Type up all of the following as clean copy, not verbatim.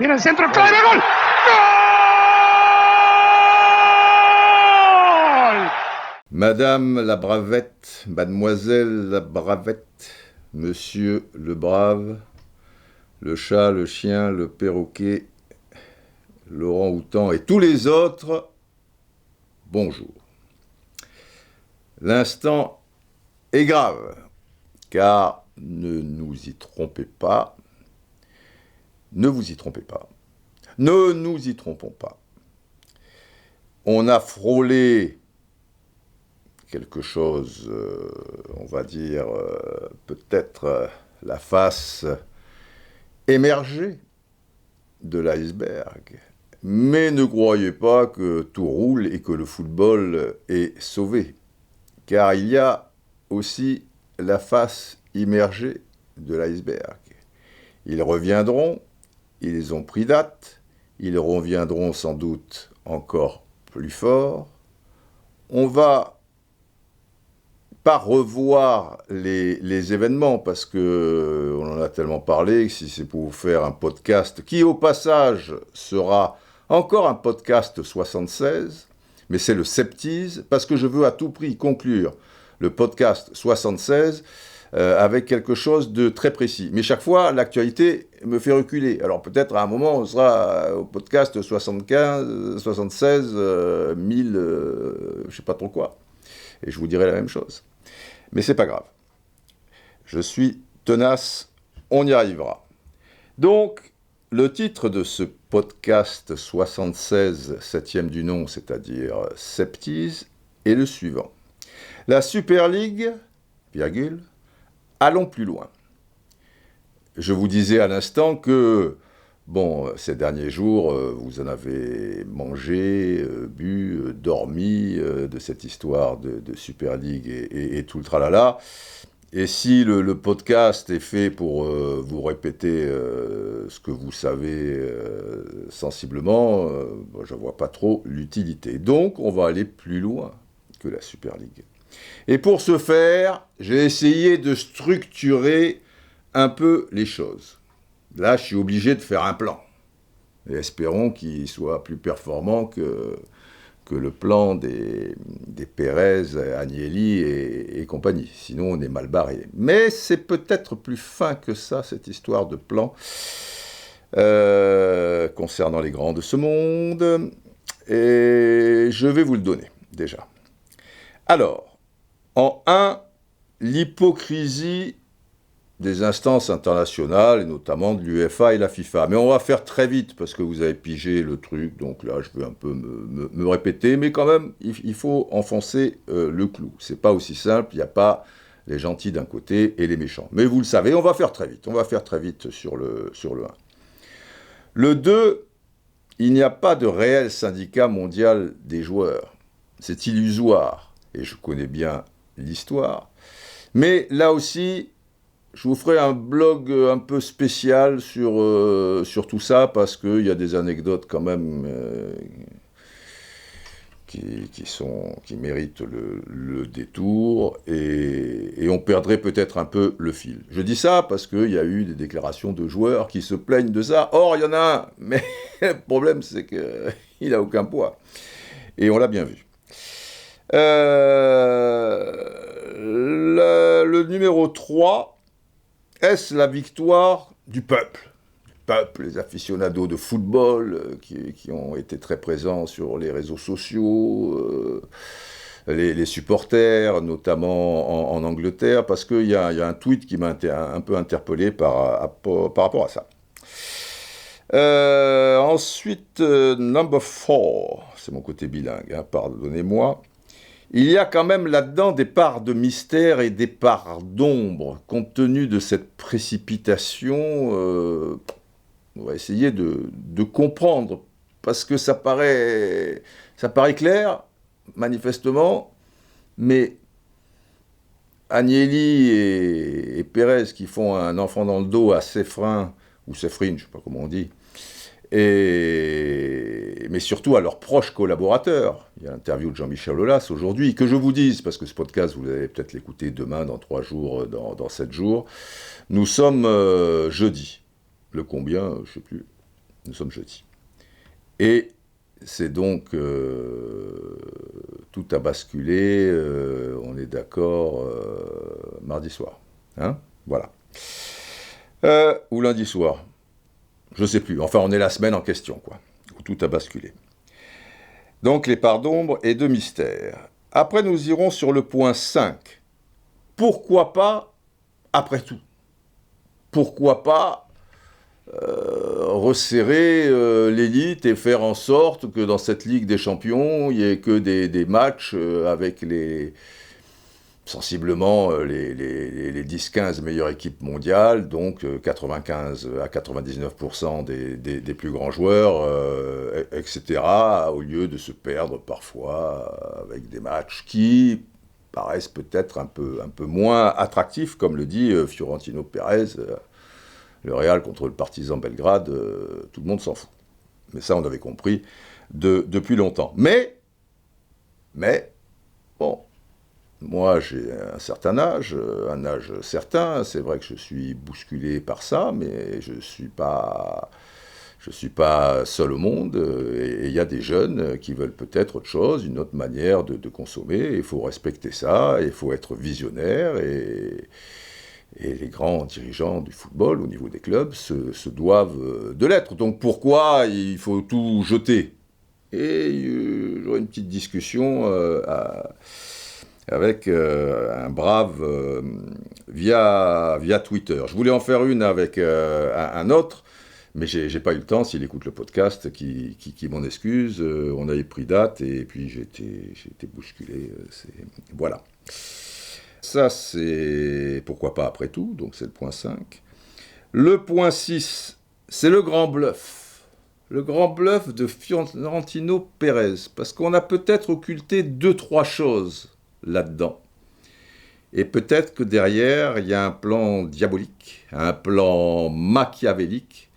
Tiene el centro clave, gol. ¡Gol! Madame la Bravette, Mademoiselle la Bravette, Monsieur le Brave, le chat, le chien, le perroquet, l'orang-outan et tous les autres, bonjour. L'instant est grave, car ne nous y trompez pas, ne vous y trompez pas, ne nous y trompons pas. On a frôlé quelque chose, on va dire, peut-être la face émergée de l'iceberg. Mais ne croyez pas que tout roule et que le football est sauvé, car il y a aussi la face immergée de l'iceberg. Ils reviendront, ils ont pris date, ils reviendront sans doute encore plus fort. On va pas revoir les événements parce que on en a tellement parlé que si c'est pour vous faire un podcast qui au passage sera encore un podcast 76, mais c'est le septise parce que je veux à tout prix conclure le podcast 76 avec quelque chose de très précis. Mais chaque fois, l'actualité me fait reculer. Alors peut-être à un moment, on sera au podcast 75, 76, 1000, je sais pas trop quoi. Et je vous dirai la même chose. Mais c'est pas grave. Je suis tenace, on y arrivera. Donc, le titre de ce podcast 76, septième du nom, c'est-à-dire septise, est le suivant. La Super League, virgule, allons plus loin. Je vous disais à l'instant que, bon, ces derniers jours, vous en avez mangé, bu, dormi de cette histoire de Super League et tout le tralala. Et si le podcast est fait pour vous répéter ce que vous savez sensiblement, je ne vois pas trop l'utilité. Donc, on va aller plus loin que la Super League. Et pour ce faire, j'ai essayé de structurer un peu les choses. Là, je suis obligé de faire un plan. Et espérons qu'il soit plus performant que le plan des Pérez, Agnelli et compagnie. Sinon, on est mal barré. Mais c'est peut-être plus fin que ça, cette histoire de plan concernant les grands de ce monde. Et je vais vous le donner, déjà. Alors, en 1, l'hypocrisie des instances internationales, et notamment de l'UEFA et la FIFA. Mais on va faire très vite, parce que vous avez pigé le truc, donc là, je vais un peu me répéter, mais quand même, il faut enfoncer le clou. C'est pas aussi simple, il n'y a pas les gentils d'un côté et les méchants. Mais vous le savez, on va faire très vite sur le 1. Le 2, il n'y a pas de réel syndicat mondial des joueurs. C'est illusoire, et je connais bien l'histoire. Mais là aussi, je vous ferai un blog un peu spécial sur tout ça, parce qu'il y a des anecdotes quand même qui méritent le détour, et on perdrait peut-être un peu le fil. Je dis ça parce qu'il y a eu des déclarations de joueurs qui se plaignent de ça. Or, il y en a un, mais le problème, c'est qu'il n'a aucun poids. Et on l'a bien vu. Le numéro 3, est-ce la victoire du peuple ? Les aficionados de football qui ont été très présents sur les réseaux sociaux, les supporters, notamment en Angleterre, parce qu'il y a un tweet qui m'a un peu interpellé par rapport à ça. Ensuite, number 4, c'est mon côté bilingue, hein, pardonnez-moi. Il y a quand même là-dedans des parts de mystère et des parts d'ombre. Compte tenu de cette précipitation, on va essayer de comprendre, parce que ça paraît clair, manifestement, mais Agnelli et Pérez qui font un enfant dans le dos à Séfrin, ou Séfrine, je ne sais pas comment on dit, mais surtout à leurs proches collaborateurs. Il y a l'interview de Jean-Michel Aulas aujourd'hui, que je vous dise, parce que ce podcast, vous allez peut-être l'écouter demain, dans 3 jours, dans 7 jours. Nous sommes jeudi. Le combien, je ne sais plus. Nous sommes jeudi. Et c'est donc tout a basculé, on est d'accord, mardi soir. Hein, voilà. Ou lundi soir. Je sais plus. Enfin, on est la semaine en question, quoi. Où tout a basculé. Donc, les parts d'ombre et de mystère. Après, nous irons sur le point 5. Pourquoi pas, après tout? Pourquoi pas resserrer l'élite et faire en sorte que dans cette Ligue des Champions, il n'y ait que des matchs avec sensiblement les 10-15 meilleures équipes mondiales, donc 95 à 99% des plus grands joueurs, etc., au lieu de se perdre parfois avec des matchs qui paraissent peut-être un peu moins attractifs, comme le dit Fiorentino Pérez, le Real contre le Partizan Belgrade, tout le monde s'en fout. Mais ça, on avait compris depuis longtemps. Mais, bon, moi, j'ai un certain âge, un âge certain. C'est vrai que je suis bousculé par ça, mais je ne suis pas seul au monde. Et il y a des jeunes qui veulent peut-être autre chose, une autre manière de consommer. Il faut respecter ça, il faut être visionnaire. Et les grands dirigeants du football, au niveau des clubs, se doivent de l'être. Donc pourquoi il faut tout jeter? Et j'aurai une petite discussion avec un brave via Twitter. Je voulais en faire une avec un autre, mais j'ai pas eu le temps. S'il écoute le podcast, qui m'en excuse. On avait pris date et puis j'ai été bousculé. Voilà. Ça, c'est pourquoi pas après tout, donc c'est le point 5. Le point 6, c'est le grand bluff. Le grand bluff de Fiorentino Pérez, parce qu'on a peut-être occulté 2-3 choses là-dedans. Et peut-être que derrière, il y a un plan diabolique, un plan machiavélique.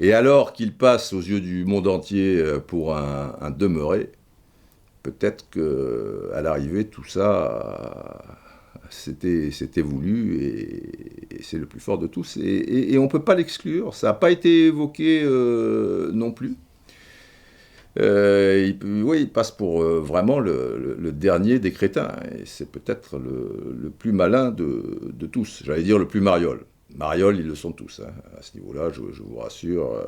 Et alors qu'il passe aux yeux du monde entier pour un demeuré, peut-être qu'à l'arrivée, tout ça, c'était voulu et c'est le plus fort de tous. Et on ne peut pas l'exclure, ça n'a pas été évoqué non plus. Il passe pour vraiment le dernier des crétins, et c'est peut-être le plus malin de tous, j'allais dire le plus mariole. Mariole, ils le sont tous, hein. À ce niveau-là, je vous rassure,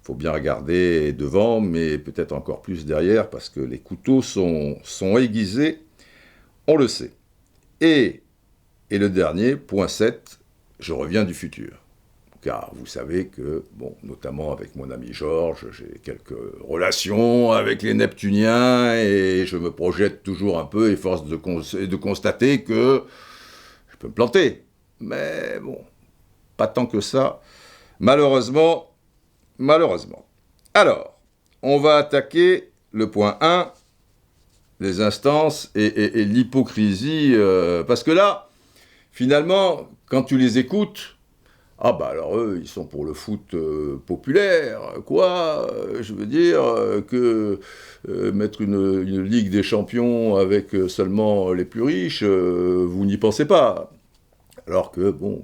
faut bien regarder devant, mais peut-être encore plus derrière, parce que les couteaux sont aiguisés, on le sait. Et le dernier, point 7, je reviens du futur. Car vous savez que, bon, notamment avec mon ami Georges, j'ai quelques relations avec les Neptuniens et je me projette toujours un peu et force de constater que je peux me planter. Mais bon, pas tant que ça, malheureusement. Alors, on va attaquer le point 1, les instances et l'hypocrisie, parce que là, finalement, quand tu les écoutes, ah bah alors eux, ils sont pour le foot populaire, quoi. Je veux dire que mettre une Ligue des Champions avec seulement les plus riches, vous n'y pensez pas. Alors que, bon,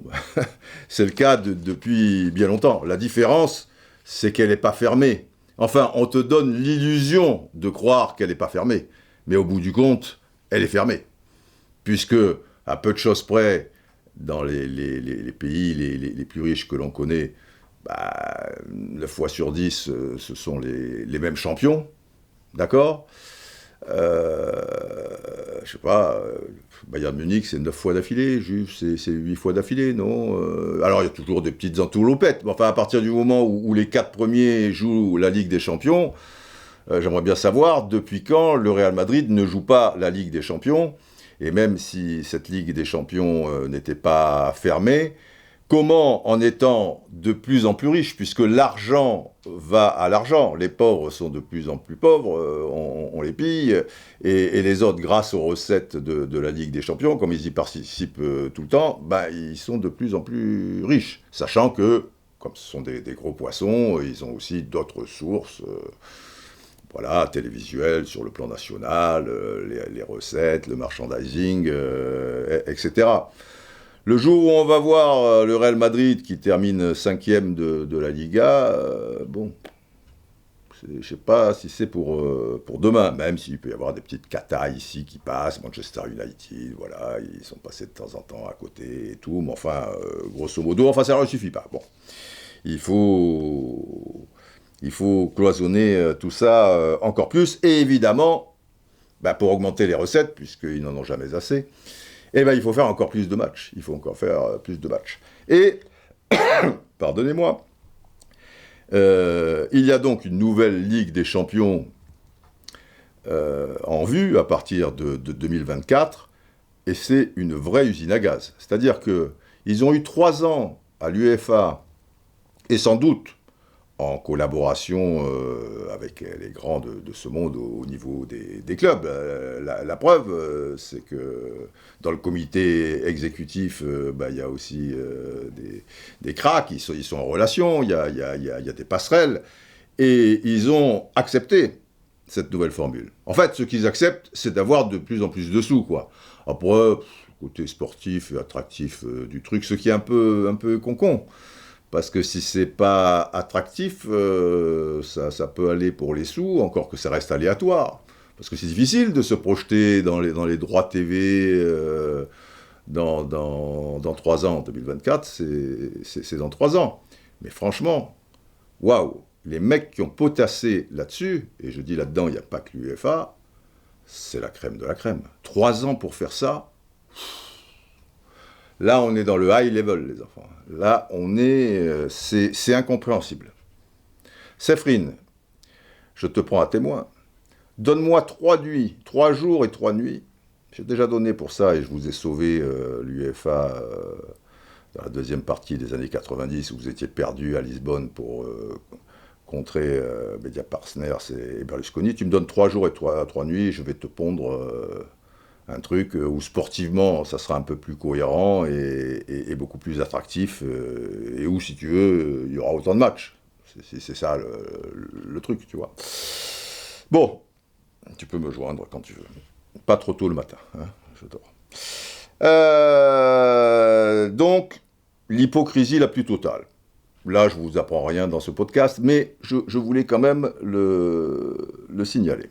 c'est le cas depuis bien longtemps. La différence, c'est qu'elle n'est pas fermée. Enfin, on te donne l'illusion de croire qu'elle n'est pas fermée. Mais au bout du compte, elle est fermée. Puisque, à peu de choses près, dans les pays les plus riches que l'on connaît, 9 fois sur 10, ce sont les mêmes champions, d'accord? Je sais pas, Bayern Munich, c'est 9 fois d'affilée, Juve, c'est 8 fois d'affilée, non? Alors, il y a toujours des petites entourloupettes, mais enfin, à partir du moment où les 4 premiers jouent la Ligue des Champions, j'aimerais bien savoir depuis quand le Real Madrid ne joue pas la Ligue des Champions. Et même si cette Ligue des Champions n'était pas fermée, comment, en étant de plus en plus riche, puisque l'argent va à l'argent, les pauvres sont de plus en plus pauvres, on les pille, et les autres, grâce aux recettes de la Ligue des Champions, comme ils y participent tout le temps, ils sont de plus en plus riches, sachant que, comme ce sont des gros poissons, ils ont aussi d'autres sources, voilà, télévisuel sur le plan national, les recettes, le merchandising, etc. Le jour où on va voir le Real Madrid qui termine 5e de la Liga, bon, je ne sais pas si c'est pour demain, même s'il peut y avoir des petites catas ici qui passent, Manchester United, voilà, ils sont passés de temps en temps à côté et tout, mais enfin, grosso modo, enfin ça ne suffit pas. Bon, il faut, il faut cloisonner tout ça encore plus, et évidemment, bah, pour augmenter les recettes, puisqu'ils n'en ont jamais assez, eh ben, il faut faire encore plus de matchs. Il faut encore faire plus de matchs. Et, pardonnez-moi, il y a donc une nouvelle Ligue des Champions en vue à partir de 2024, et c'est une vraie usine à gaz. C'est-à-dire qu'ils ont eu 3 ans à l'UEFA, et sans doute en collaboration avec les grands de ce monde au niveau des clubs. La preuve, c'est que dans le comité exécutif, il y a aussi des cracks, ils sont en relation, il y a des passerelles, et ils ont accepté cette nouvelle formule. En fait, ce qu'ils acceptent, c'est d'avoir de plus en plus de sous, quoi. Après, côté sportif et attractif du truc, ce qui est un peu con-con. Parce que si c'est pas attractif, ça peut aller pour les sous, encore que ça reste aléatoire. Parce que c'est difficile de se projeter dans les droits TV dans 3 ans. 2024, c'est dans 3 ans. Mais franchement, waouh, les mecs qui ont potassé là-dessus, et je dis là-dedans, il n'y a pas que l'UEFA, c'est la crème de la crème. 3 ans pour faire ça. Là, on est dans le high level, les enfants. Là, c'est incompréhensible. Séphine, je te prends à témoin. Donne-moi 3 nuits, 3 jours et 3 nuits. J'ai déjà donné pour ça et je vous ai sauvé l'UEFA dans la deuxième partie des années 90 où vous étiez perdu à Lisbonne pour contrer Media Partners et Berlusconi. Tu me donnes 3 jours et 3 nuits et je vais te pondre un truc où sportivement ça sera un peu plus cohérent et beaucoup plus attractif et où, si tu veux, il y aura autant de matchs. C'est ça le truc, tu vois. Bon, tu peux me joindre quand tu veux. Pas trop tôt le matin, hein, je dors. Donc, l'hypocrisie la plus totale. Là, je ne vous apprends rien dans ce podcast, mais je voulais quand même le signaler.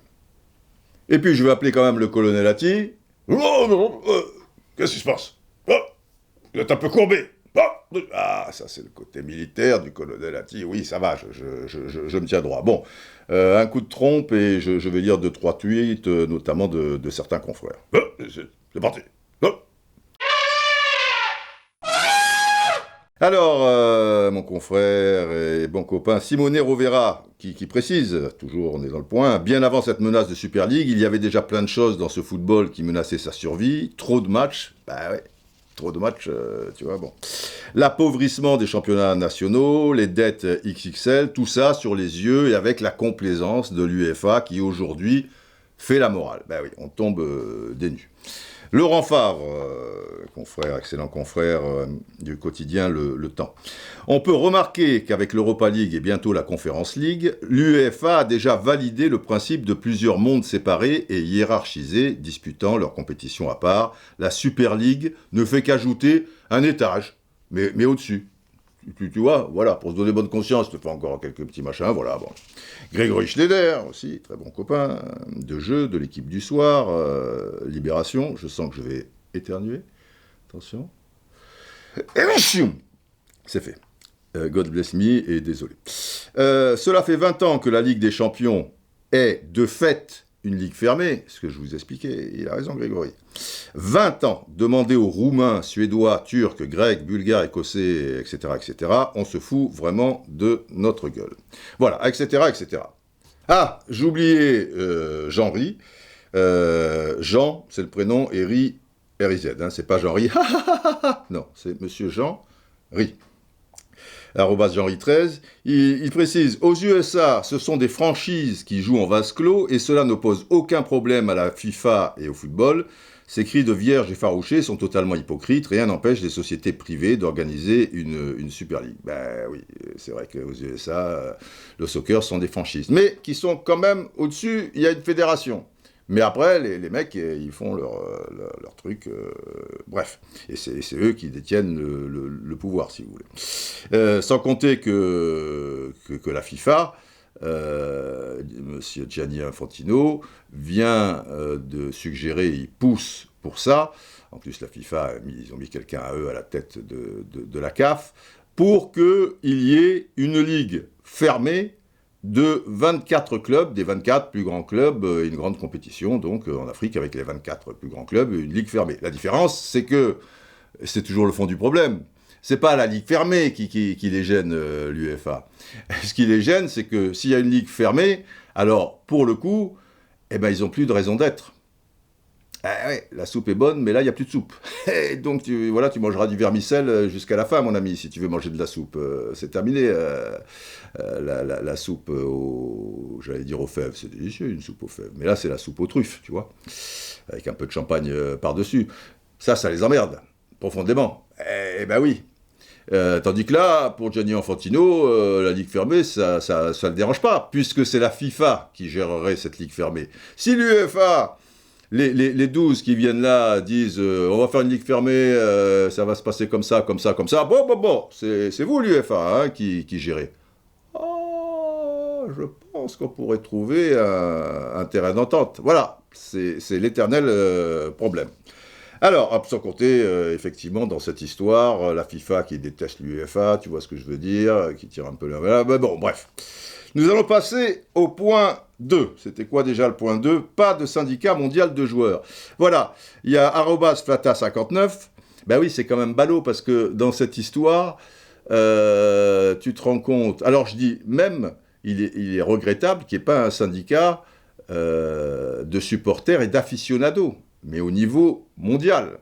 Et puis, je vais appeler quand même le colonel Atti. Qu'est-ce qui se passe? Vous êtes un peu courbé. Ah, ça c'est le côté militaire du colonel Atti. Oui, ça va, je me tiens droit. Bon, un coup de trompe et je vais lire 2-3 tweets, notamment de certains confrères. C'est parti. Alors, mon confrère et bon copain Simone Rovera, qui précise, toujours on est dans le point, bien avant cette menace de Super League, il y avait déjà plein de choses dans ce football qui menaçaient sa survie, trop de matchs, bah ouais, trop de matchs, tu vois, bon. L'appauvrissement des championnats nationaux, les dettes XXL, tout ça sur les yeux et avec la complaisance de l'UEFA qui aujourd'hui fait la morale. Bah oui, on tombe des nues. Laurent Favre, confrère, excellent confrère du quotidien Le Temps. On peut remarquer qu'avec l'Europa League et bientôt la Conference League, l'UEFA a déjà validé le principe de plusieurs mondes séparés et hiérarchisés, disputant leur compétition à part. La Super League ne fait qu'ajouter un étage, mais au-dessus. Tu vois, voilà, pour se donner bonne conscience, je te fais encore quelques petits machins, voilà, bon. Grégory Schneider, aussi, très bon copain, de jeu, de l'équipe du soir, Libération, je sens que je vais éternuer, attention. C'est fait. God bless me, et désolé. Cela fait 20 ans que la Ligue des Champions est, de fait, une ligue fermée, ce que je vous expliquais, il a raison Grégory. 20 ans, demandez aux Roumains, Suédois, Turcs, Grecs, Bulgares, Écossais, etc., etc., on se fout vraiment de notre gueule. Voilà, etc., etc. Ah, j'ai oublié Jean-Ry. Jean, c'est le prénom, et Ry, R-I-Z, hein, c'est pas Jean-Ry, non, c'est Monsieur Jean-Ry. Jean-Ry 13, il précise, aux USA, ce sont des franchises qui jouent en vase clos et cela n'oppose aucun problème à la FIFA et au football. Ces cris de vierge effarouchés sont totalement hypocrites, rien n'empêche les sociétés privées d'organiser une Super League. Ben oui, c'est vrai qu'aux USA, le soccer sont des franchises, mais qui sont quand même au-dessus, il y a une fédération. Mais après, les mecs, ils font leur truc. Bref. Et c'est eux qui détiennent le pouvoir, si vous voulez. Sans compter que la FIFA, Monsieur Gianni Infantino, vient de suggérer, il pousse pour ça. En plus, la FIFA, ils ont mis quelqu'un à eux à la tête de la CAF, pour qu'il y ait une ligue fermée de 24 clubs, des 24 plus grands clubs, une grande compétition, donc en Afrique, avec les 24 plus grands clubs, une ligue fermée. La différence, c'est que, c'est toujours le fond du problème, c'est pas la ligue fermée qui les gêne, l'UEFA. Ce qui les gêne, c'est que s'il y a une ligue fermée, alors, pour le coup, eh ben, ils n'ont plus de raison d'être. Ah ouais, la soupe est bonne, mais là, il n'y a plus de soupe. Et donc, tu mangeras du vermicelle jusqu'à la fin, mon ami, si tu veux manger de la soupe. C'est terminé, la soupe j'allais dire aux fèves. C'est délicieux, une soupe aux fèves. Mais là, c'est la soupe aux truffes, tu vois, avec un peu de champagne par-dessus. Ça les emmerde, profondément. Eh ben oui. Tandis que là, pour Gianni Infantino, la ligue fermée, ça le dérange pas, puisque c'est la FIFA qui gérerait cette ligue fermée. Si l'UEFA... Les 12 qui viennent là disent on va faire une ligue fermée, ça va se passer comme ça, comme ça, comme ça. Bon, c'est vous l'UEFA qui gérez. Oh, je pense qu'on pourrait trouver un terrain d'entente. Voilà, c'est l'éternel problème. Alors, sans compter, effectivement, dans cette histoire, la FIFA qui déteste l'UEFA, tu vois ce que je veux dire, qui tire un peu la... Mais bon, bref. Nous allons passer au point 2. C'était quoi déjà le point 2? Pas de syndicat mondial de joueurs. Voilà, il y a @flata59. Ben oui, c'est quand même ballot, parce que dans cette histoire, tu te rends compte... Alors je dis, même, il est regrettable qu'il n'y ait pas un syndicat de supporters et d'aficionados, mais au niveau mondial.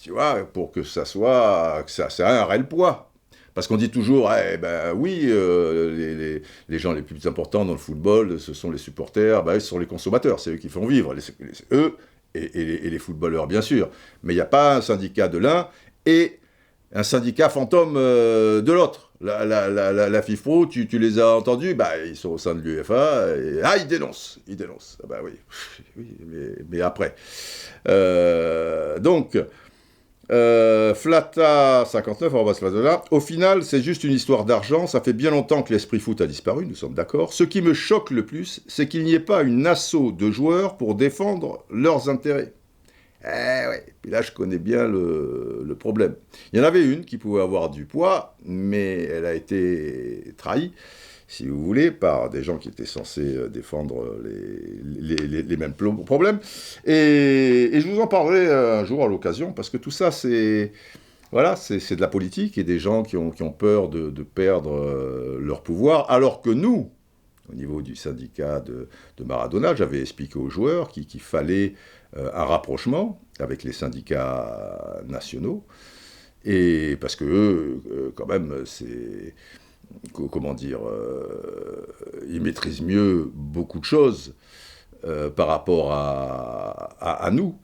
Tu vois, pour que ça ait un réel poids. Parce qu'on dit toujours, oui, les gens les plus importants dans le football, ce sont les supporters, ce sont les consommateurs, c'est eux qui font vivre, eux et les footballeurs, bien sûr. Mais il n'y a pas un syndicat de l'un et un syndicat fantôme de l'autre. La FIFPro, tu les as entendus, ils sont au sein de l'UEFA, et ils dénoncent. Oui, mais après. Donc... Flata59, on va se faire là. Au final, c'est juste une histoire d'argent. Ça fait bien longtemps que l'esprit foot a disparu, nous sommes d'accord. Ce qui me choque le plus, c'est qu'il n'y ait pas une asso de joueurs pour défendre leurs intérêts. Puis là, je connais bien le problème. Il y en avait une qui pouvait avoir du poids, mais elle a été trahie, si vous voulez, par des gens qui étaient censés défendre les mêmes problèmes. Et je vous en parlerai un jour à l'occasion, parce que tout ça, c'est de la politique et des gens qui ont peur de perdre leur pouvoir, alors que nous, au niveau du syndicat de Maradona, j'avais expliqué aux joueurs qu'il fallait un rapprochement avec les syndicats nationaux, et parce que eux, quand même, c'est... Comment dire, ils maîtrisent mieux beaucoup de choses par rapport à nous.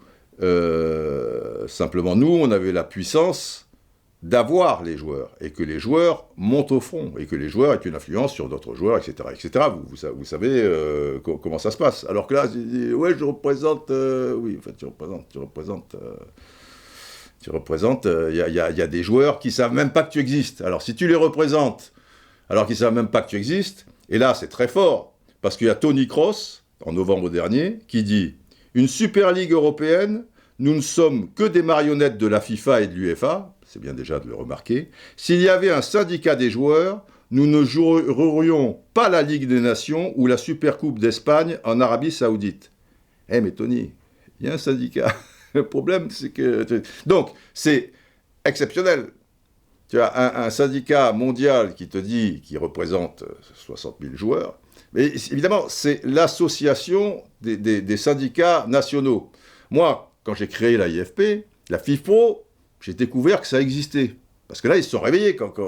Simplement, nous, on avait la puissance d'avoir les joueurs, et que les joueurs montent au front, et que les joueurs aient une influence sur d'autres joueurs, etc. etc. Vous savez comment ça se passe. Alors que là, je représente... oui, en fait, tu représentes... Il y a des joueurs qui ne savent même pas que tu existes. Alors, si tu les représentes, alors qu'ils ne savent même pas que tu existes, et là, c'est très fort, parce qu'il y a Tony Kroos, en novembre dernier, qui dit « Une Super Ligue européenne, nous ne sommes que des marionnettes de la FIFA et de l'UEFA, c'est bien déjà de le remarquer. S'il y avait un syndicat des joueurs, nous ne jouerions pas la Ligue des Nations ou la Supercoupe d'Espagne en Arabie Saoudite. » Mais Tony, il y a un syndicat. Le problème, c'est que... Donc, c'est exceptionnel. Tu as un syndicat mondial qui te dit qu'il représente 60 000 joueurs, mais évidemment, c'est l'association des syndicats nationaux. Moi, quand j'ai créé la IFP, la FIFPro, j'ai découvert que ça existait. Parce que là, ils se sont réveillés quand...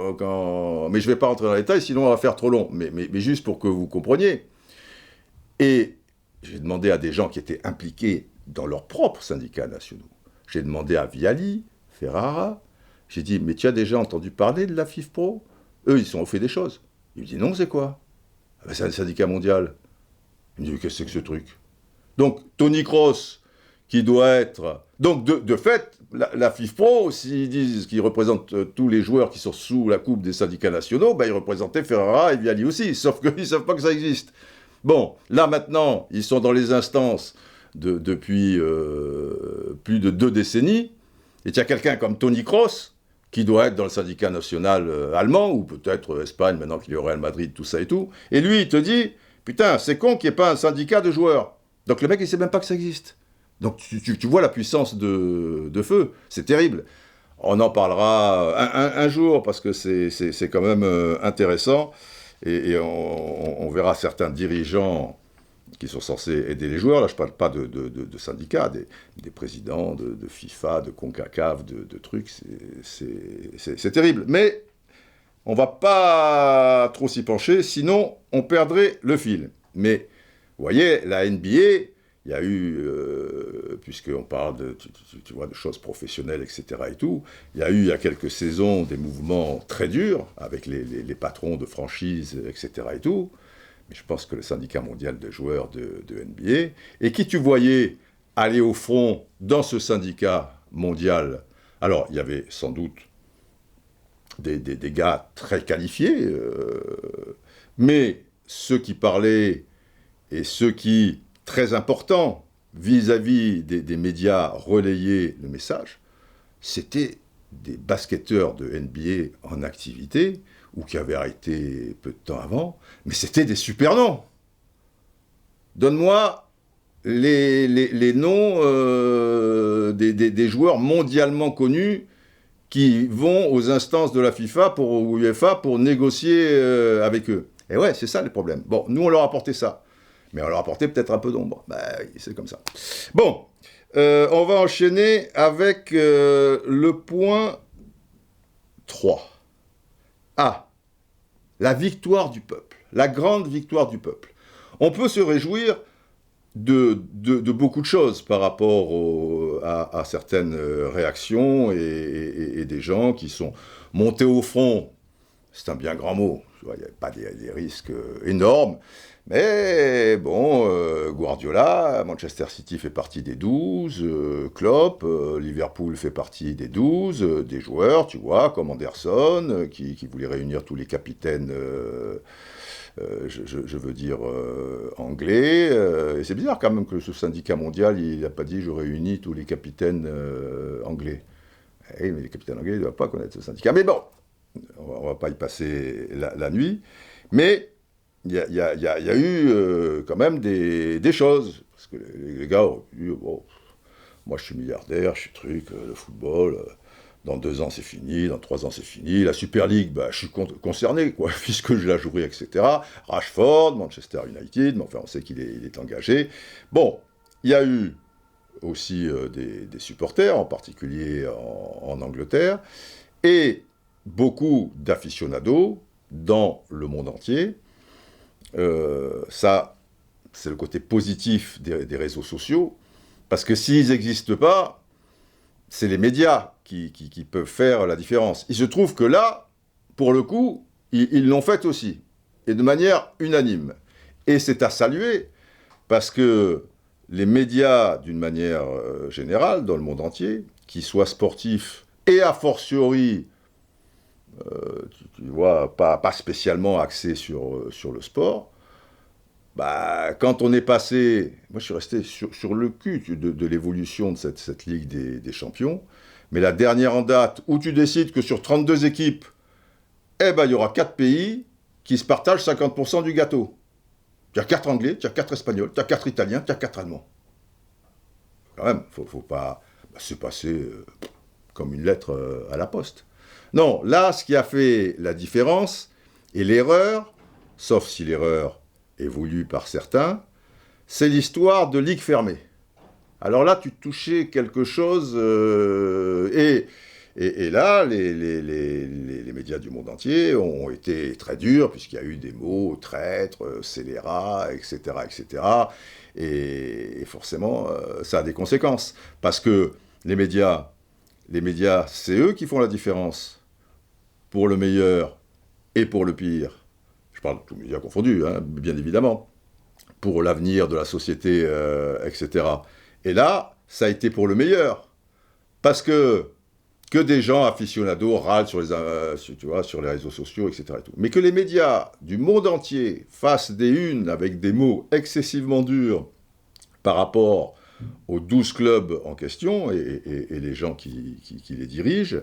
Mais je ne vais pas rentrer dans les détails, sinon on va faire trop long. Mais juste pour que vous compreniez. Et j'ai demandé à des gens qui étaient impliqués dans leurs propres syndicats nationaux. J'ai demandé à Viali, Ferrara, j'ai dit, mais tu as déjà entendu parler de la FIFPro? Eux, ils sont au fait des choses. Il me dit, non, c'est quoi? C'est un syndicat mondial. Il me dit, qu'est-ce que c'est que ce truc? Donc, Tony Kroos, qui doit être... Donc, de fait, la FIFPro, s'ils disent qu'ils représentent tous les joueurs qui sont sous la coupe des syndicats nationaux, ben, ils représentaient Ferrara et Vialli aussi, sauf qu'ils ne savent pas que ça existe. Bon, là, maintenant, ils sont dans les instances depuis plus de 2 décennies, et il y a quelqu'un comme Tony Kroos, qui doit être dans le syndicat national allemand, ou peut-être Espagne, maintenant qu'il est au Real Madrid, tout ça et tout, et lui, il te dit, putain, c'est con qu'il n'y ait pas un syndicat de joueurs. Donc le mec, il ne sait même pas que ça existe. Donc tu vois la puissance de feu, c'est terrible. On en parlera un jour, parce que c'est quand même intéressant, et on verra certains dirigeants qui sont censés aider les joueurs. Là, je ne parle pas de syndicats, des présidents de FIFA, de CONCACAF, de trucs, c'est terrible. Mais on ne va pas trop s'y pencher, sinon on perdrait le fil. Mais, vous voyez, la NBA, il y a eu, puisqu'on parle tu vois, de choses professionnelles, etc. et tout, il y a eu, il y a quelques saisons, des mouvements très durs, avec les patrons de franchises, etc. et tout. Mais je pense que le syndicat mondial de joueurs de NBA, et qui tu voyais aller au front dans ce syndicat mondial, alors il y avait sans doute des gars très qualifiés, mais ceux qui parlaient et ceux qui, très importants, vis-à-vis des médias relayaient le message, c'était des basketteurs de NBA en activité, ou qui avaient arrêté peu de temps avant, mais c'était des super noms. Donne-moi les noms des joueurs mondialement connus qui vont aux instances de la FIFA ou UEFA pour négocier avec eux. Et ouais, c'est ça le problème. Bon, nous on leur a apporté ça. Mais on leur a apporté peut-être un peu d'ombre. Ben, c'est comme ça. Bon, on va enchaîner avec le point 3. Ah, la victoire du peuple, la grande victoire du peuple. On peut se réjouir de beaucoup de choses par rapport à certaines réactions et des gens qui sont montés au front. C'est un bien grand mot, il n'y a pas des risques énormes. Mais bon, Guardiola, Manchester City fait partie des 12, Klopp, Liverpool fait partie des 12, des joueurs, tu vois, comme Anderson, qui voulait réunir tous les capitaines, je veux dire, anglais. Et c'est bizarre quand même que ce syndicat mondial, il n'a pas dit « je réunis tous les capitaines anglais ». Eh, mais les capitaines anglais ne doivent pas connaître ce syndicat. Mais bon, on ne va pas y passer la nuit. Mais il y a eu quand même des choses. Parce que les gars auraient pu dire, bon, moi je suis milliardaire, je suis truc, le football, dans 2 ans c'est fini, dans 3 ans c'est fini. La Super League, bah, je suis concerné, quoi, puisque je la jouerai, etc. Rashford, Manchester United, mais enfin on sait qu'il est engagé. Bon, il y a eu aussi des supporters, en particulier en Angleterre, et beaucoup d'aficionados dans le monde entier. Ça, c'est le côté positif des réseaux sociaux, parce que s'ils n'existent pas, c'est les médias qui peuvent faire la différence. Il se trouve que là, pour le coup, ils l'ont fait aussi, et de manière unanime. Et c'est à saluer, parce que les médias, d'une manière générale, dans le monde entier, qu'ils soient sportifs et a fortiori, tu vois, pas spécialement axés sur le sport, bah, quand on est passé, moi je suis resté sur le cul de l'évolution de cette Ligue des Champions, mais la dernière en date, où tu décides que sur 32 équipes, eh ben, il y aura 4 pays qui se partagent 50% du gâteau. Tu as 4 Anglais, tu as 4 Espagnols, tu as 4 Italiens, tu as 4 Allemands. Quand même, faut pas se passer comme une lettre à la poste. Non, là, ce qui a fait la différence, et l'erreur, sauf si l'erreur est voulue par certains, c'est l'histoire de ligue fermée. Alors là, tu touchais quelque chose, et là, les médias du monde entier ont été très durs, puisqu'il y a eu des mots, traître, scélérat, etc., etc., et forcément, ça a des conséquences, parce que les médias, c'est eux qui font la différence, pour le meilleur et pour le pire. Je parle de tous médias confondus, hein, bien évidemment. pour l'avenir de la société, etc. Et là, ça a été pour le meilleur. Parce que des gens aficionados râlent sur les réseaux sociaux, etc. Et tout. Mais que les médias du monde entier fassent des unes avec des mots excessivement durs par rapport aux 12 clubs en question et les gens qui les dirigent,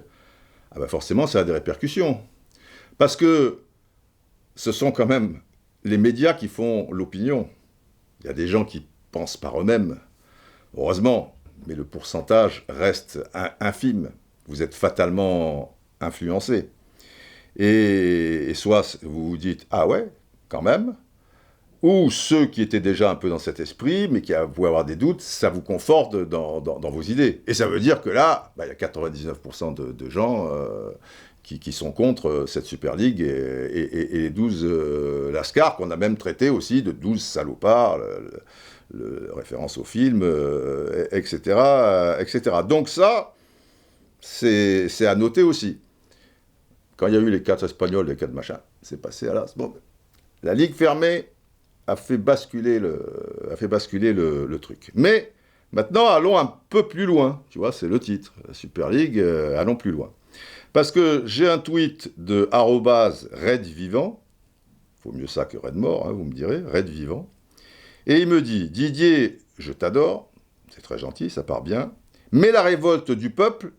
ah ben forcément, ça a des répercussions. Parce que ce sont quand même les médias qui font l'opinion. Il y a des gens qui pensent par eux-mêmes, heureusement, mais le pourcentage reste infime. Vous êtes fatalement influencé. Et soit vous vous dites « Ah ouais, quand même », ou ceux qui étaient déjà un peu dans cet esprit, mais qui pouvaient avoir des doutes, ça vous conforte dans vos idées. Et ça veut dire que là, il y a 99% de gens qui sont contre cette Super League et les 12 lascars, qu'on a même traité aussi de 12 salopards, référence au film, etc., etc. Donc ça, c'est à noter aussi. Quand il y a eu les 4 Espagnols, les 4 machins, c'est passé à l'as. Bon, la Ligue fermée a fait basculer le truc. Mais maintenant, allons un peu plus loin. Tu vois, c'est le titre. La Super League, allons plus loin. Parce que j'ai un tweet de @redvivant. Faut mieux ça que Redmore, hein, vous me direz. Redvivant. Et il me dit « Didier, je t'adore. » C'est très gentil, ça part bien. Mais la révolte du peuple,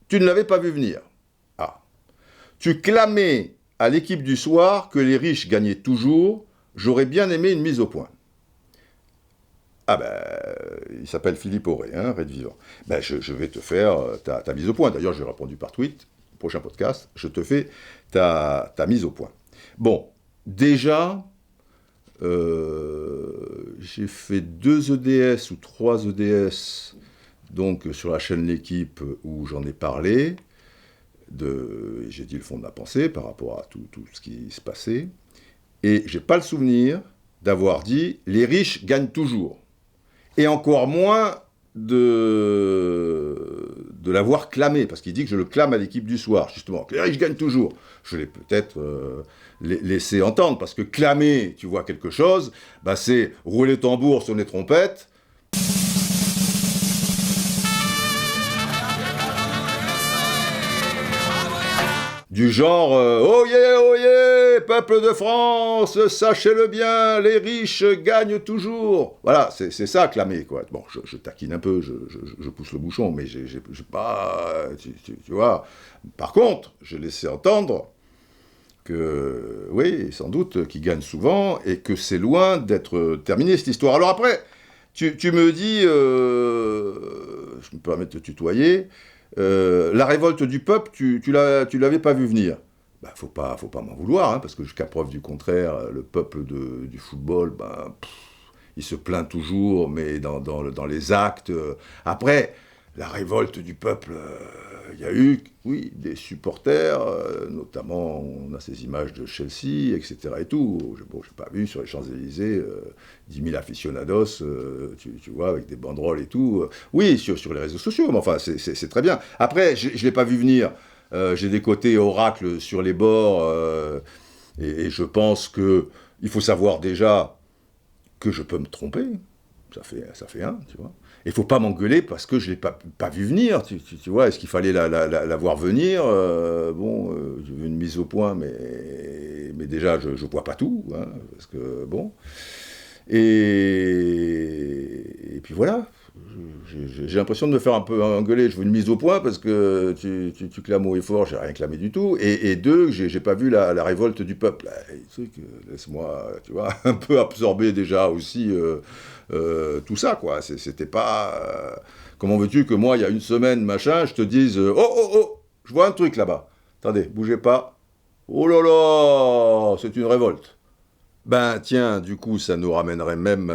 tu ne l'avais pas vu venir. Ah. Tu clamais à l'équipe du soir que les riches gagnaient toujours. J'aurais bien aimé une mise au point. Ah ben, il s'appelle Philippe Auré, hein, Redvivant. Ben, je vais te faire ta mise au point. D'ailleurs, j'ai répondu par tweet. Prochain podcast, je te fais ta mise au point. Bon, déjà, j'ai fait 2 EDS ou 3 EDS donc, sur la chaîne L'Équipe où j'en ai parlé. J'ai dit le fond de ma pensée par rapport à tout ce qui se passait. Et j'ai pas le souvenir d'avoir dit « les riches gagnent toujours ». Et encore moins de l'avoir clamé, parce qu'il dit que je le clame à l'équipe du soir, justement, que les riches gagnent toujours. Je l'ai peut-être laissé entendre, parce que clamer, tu vois quelque chose, bah c'est rouler tambour, sonner trompette. Du genre oh yeah, peuple de France, sachez-le bien, les riches gagnent toujours. Voilà, c'est ça, clamer, quoi. Bon, je taquine un peu, je pousse le bouchon, mais j'ai pas... Tu vois. Par contre, j'ai laissé entendre que, oui, sans doute, qu'ils gagnent souvent, et que c'est loin d'être terminé, cette histoire. Alors après, tu me dis, je me permets de te tutoyer, la révolte du peuple, tu l'avais pas vu venir. Bah, faut pas m'en vouloir, hein, parce que jusqu'à preuve du contraire, le peuple du football, ben, il se plaint toujours, mais dans les actes. Après, la révolte du peuple, il y a eu, oui, des supporters, notamment, on a ces images de Chelsea, etc. et tout. Bon, j'ai pas vu sur les Champs-Élysées 10 000 aficionados, tu vois, avec des banderoles et tout. Oui, sur les réseaux sociaux, mais enfin, c'est très bien. Après, je l'ai pas vu venir. J'ai des côtés oracles sur les bords, et je pense qu'il faut savoir déjà que je peux me tromper. Ça fait un, tu vois. Et il ne faut pas m'engueuler parce que je ne l'ai pas vu venir, tu vois. Est-ce qu'il fallait la voir venir bon, j'ai vu une mise au point, mais déjà, je ne vois pas tout, hein, parce que, bon. Et puis voilà, j'ai l'impression de me faire un peu engueuler. Je veux une mise au point parce que tu clames haut et fort, j'ai rien clamé du tout. Et deux, j'ai pas vu la révolte du peuple. Laisse-moi, tu vois, un peu absorber déjà aussi tout ça, quoi. C'était pas... comment veux-tu que moi, il y a une semaine, machin, je te dise oh, je vois un truc là-bas. Attendez, bougez pas. Oh là là, c'est une révolte. Ben tiens, du coup, ça nous ramènerait même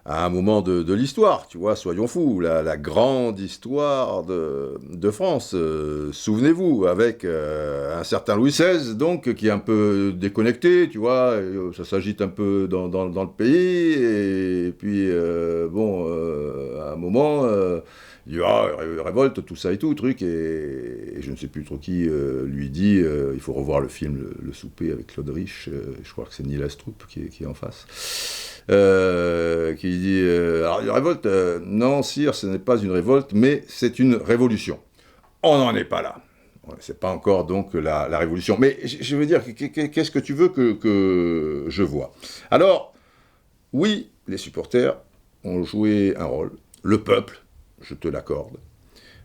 à un moment de l'histoire, tu vois, soyons fous, la grande histoire de France. Souvenez-vous, avec un certain Louis XVI, donc, qui est un peu déconnecté, tu vois, ça s'agite un peu dans le pays, et puis, bon, à un moment... il y a révolte, tout ça et tout, truc, et je ne sais plus trop qui lui dit, il faut revoir le film Le Souper avec Claude Rich, je crois que c'est Neil Astrup qui est en face. qui dit alors une révolte, non, sire, ce n'est pas une révolte, mais c'est une révolution. On n'en est pas là. C'est pas encore donc la révolution. Mais je veux dire, qu'est-ce que tu veux que je vois? Alors, oui, les supporters ont joué un rôle. Le peuple, je te l'accorde,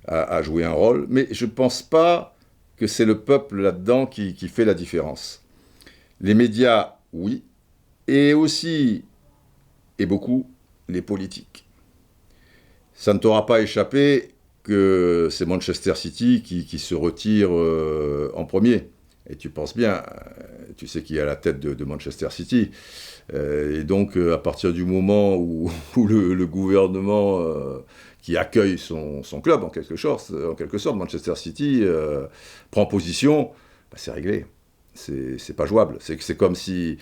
a joué un rôle. Mais je ne pense pas que c'est le peuple là-dedans qui fait la différence. Les médias, oui. Et aussi, et beaucoup, les politiques. Ça ne t'aura pas échappé que c'est Manchester City qui se retire en premier. Et tu penses bien, tu sais qui est à la tête de Manchester City. Et donc, à partir du moment où le gouvernement qui accueille son club, en quelque sorte, Manchester City, prend position, bah, c'est réglé. C'est pas jouable. C'est comme si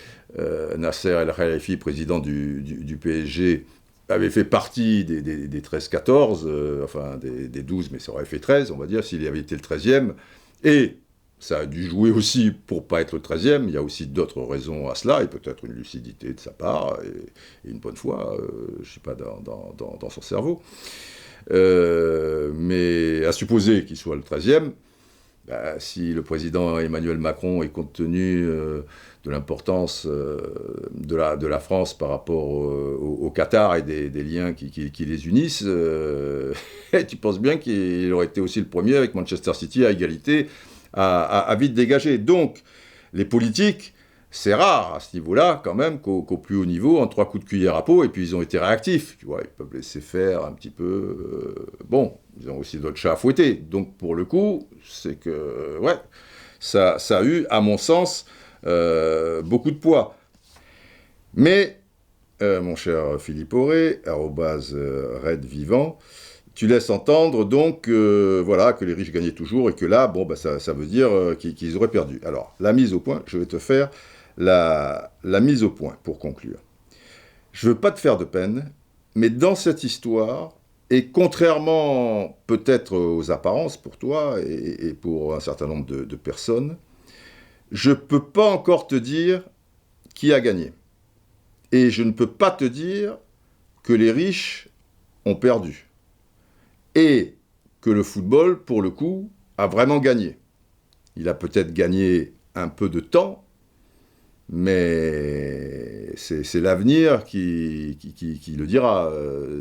Nasser El Khelaifi, président du PSG, avait fait partie des 13-14, enfin des 12, mais ça aurait fait 13, on va dire, s'il avait été le 13e. Et ça a dû jouer aussi pour pas être le 13e. Il y a aussi d'autres raisons à cela, et peut-être une lucidité de sa part, et une bonne foi, je ne sais pas, dans son cerveau. Mais à supposer qu'il soit le 13e, bah, si le président Emmanuel Macron est compte tenu de l'importance de la France par rapport au Qatar et des liens qui les unissent, tu penses bien qu'il aurait été aussi le premier avec Manchester City à égalité à vite dégager. Donc, les politiques, c'est rare à ce niveau-là, quand même, qu'au plus haut niveau, en 3 coups de cuillère à peau, et puis ils ont été réactifs, tu vois, ils peuvent laisser faire un petit peu... bon, ils ont aussi d'autres chats à fouetter. Donc, pour le coup, c'est que, ouais, ça a eu, à mon sens, beaucoup de poids. Mais, mon cher Philippe Auré, @redvivant, tu laisses entendre donc voilà, que les riches gagnaient toujours et que là, bon, bah, ça veut dire qu'ils auraient perdu. Alors, la mise au point, je vais te faire la mise au point pour conclure. Je ne veux pas te faire de peine, mais dans cette histoire, et contrairement peut-être aux apparences pour toi et pour un certain nombre de personnes, je ne peux pas encore te dire qui a gagné. Et je ne peux pas te dire que les riches ont perdu. Et que le football, pour le coup, a vraiment gagné. Il a peut-être gagné un peu de temps, mais c'est l'avenir qui le dira,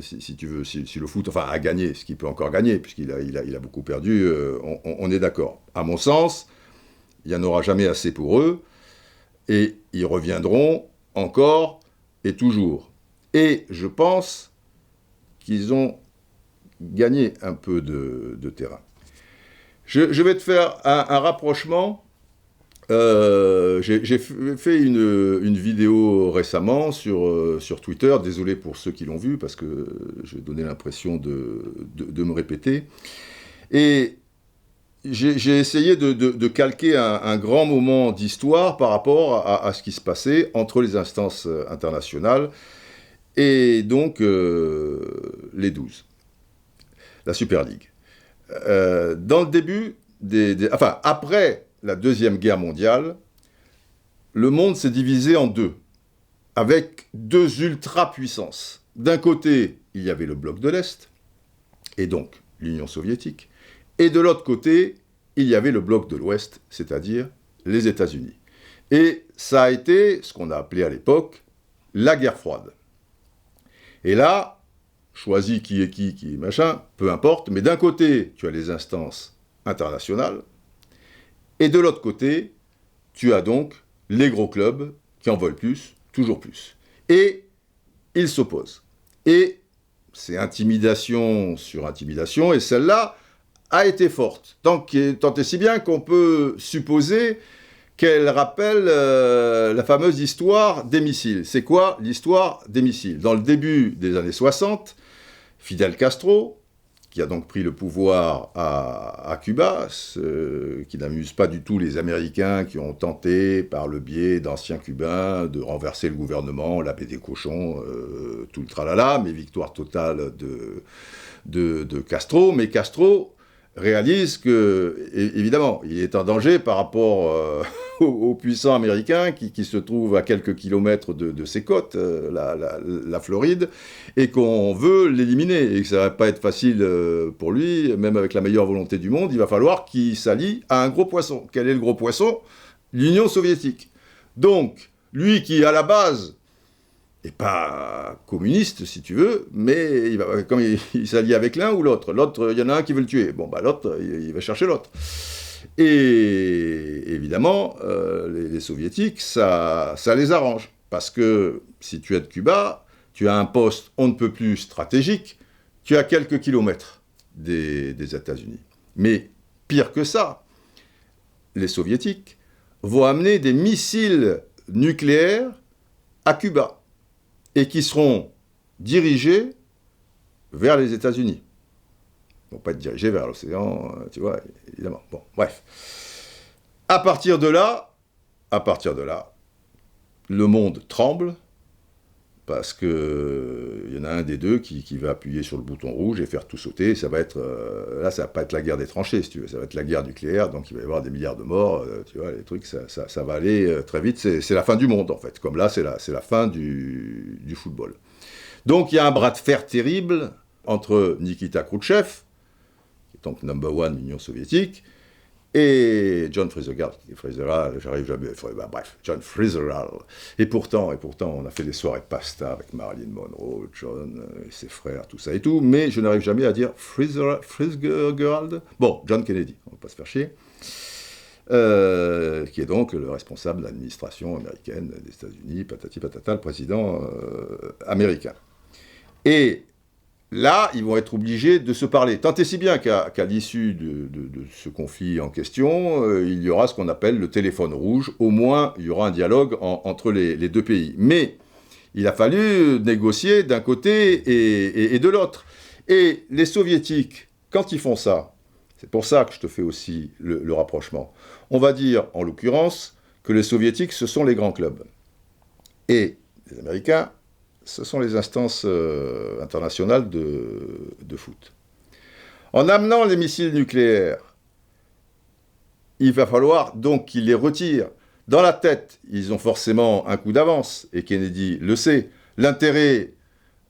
si tu veux, si le foot a gagné, ce qu'il peut encore gagner, puisqu'il a beaucoup perdu, on est d'accord. À mon sens, il n'y en aura jamais assez pour eux, et ils reviendront encore et toujours. Et je pense qu'ils ont gagné un peu de terrain. Je vais te faire un rapprochement. J'ai fait une vidéo récemment sur Twitter, désolé pour ceux qui l'ont vu, parce que j'ai donné l'impression de me répéter. Et j'ai essayé de calquer un grand moment d'histoire par rapport à ce qui se passait entre les instances internationales et donc les 12. La Super League. Dans le début, enfin, après la Deuxième Guerre mondiale, le monde s'est divisé en deux, avec 2 ultra-puissances. D'un côté, il y avait le bloc de l'Est, et donc l'Union soviétique, et de l'autre côté, il y avait le bloc de l'Ouest, c'est-à-dire les États-Unis. Et ça a été ce qu'on a appelé à l'époque la guerre froide. Et là, choisis qui est machin, peu importe, mais d'un côté, tu as les instances internationales, et de l'autre côté, tu as donc les gros clubs qui en veulent plus, toujours plus. Et ils s'opposent. Et c'est intimidation sur intimidation, et celle-là a été forte. Tant et si bien qu'on peut supposer qu'elle rappelle la fameuse histoire des missiles. C'est quoi l'histoire des missiles? Dans le début des années 60, Fidel Castro, qui a donc pris le pouvoir à Cuba, ce qui n'amuse pas du tout les Américains qui ont tenté, par le biais d'anciens Cubains, de renverser le gouvernement, la paix des cochons, tout le tralala, mais victoire totale de Castro. Mais Castro réalise que, évidemment, il est en danger par rapport aux puissants américains qui se trouvent à quelques kilomètres de ses côtes, la Floride, et qu'on veut l'éliminer, et que ça ne va pas être facile pour lui, même avec la meilleure volonté du monde, il va falloir qu'il s'allie à un gros poisson. Quel est le gros poisson ? L'Union soviétique. Donc, lui qui, à la base, n'est pas communiste, si tu veux, mais comme il s'allie avec l'un ou l'autre. L'autre, il y en a un qui veut le tuer. Bon, bah l'autre, il va chercher l'autre. Et évidemment, les soviétiques, ça les arrange. Parce que si tu es de Cuba, tu as un poste on ne peut plus stratégique, tu as quelques kilomètres des États-Unis. Mais pire que ça, les soviétiques vont amener des missiles nucléaires à Cuba, et qui seront dirigés vers les États-Unis. Ils ne vont pas être dirigés vers l'océan, tu vois, évidemment. Bon, bref. À partir de là, le monde tremble, parce qu'il y en a un des deux qui va appuyer sur le bouton rouge et faire tout sauter. Ça va être, là, ça va pas être la guerre des tranchées, si tu veux, ça va être la guerre nucléaire, donc il va y avoir des milliards de morts, tu vois, les trucs, ça va aller très vite. C'est la fin du monde, en fait. Comme là, c'est la fin du football. Donc il y a un bras de fer terrible entre Nikita Khrouchtchev, qui est donc number one Union soviétique, et John Fitzgerald, j'arrive jamais, bref, John Fitzgerald. Et pourtant, on a fait des soirées pasta avec Marilyn Monroe, John, ses frères, tout ça et tout, mais je n'arrive jamais à dire Fitzgerald. Bon, John Kennedy, on ne va pas se faire chier, qui est donc le responsable de l'administration américaine des États-Unis, patati patata, le président américain. Et là, ils vont être obligés de se parler. Tant et si bien qu'à l'issue de ce conflit en question, il y aura ce qu'on appelle le téléphone rouge. Au moins, il y aura un dialogue entre les deux pays. Mais il a fallu négocier d'un côté et de l'autre. Et les soviétiques, quand ils font ça, c'est pour ça que je te fais aussi le rapprochement, on va dire, en l'occurrence, que les soviétiques, ce sont les grands clubs. Et les Américains, ce sont les instances internationales de foot. En amenant les missiles nucléaires, il va falloir donc qu'ils les retirent. Dans la tête, ils ont forcément un coup d'avance, et Kennedy le sait. L'intérêt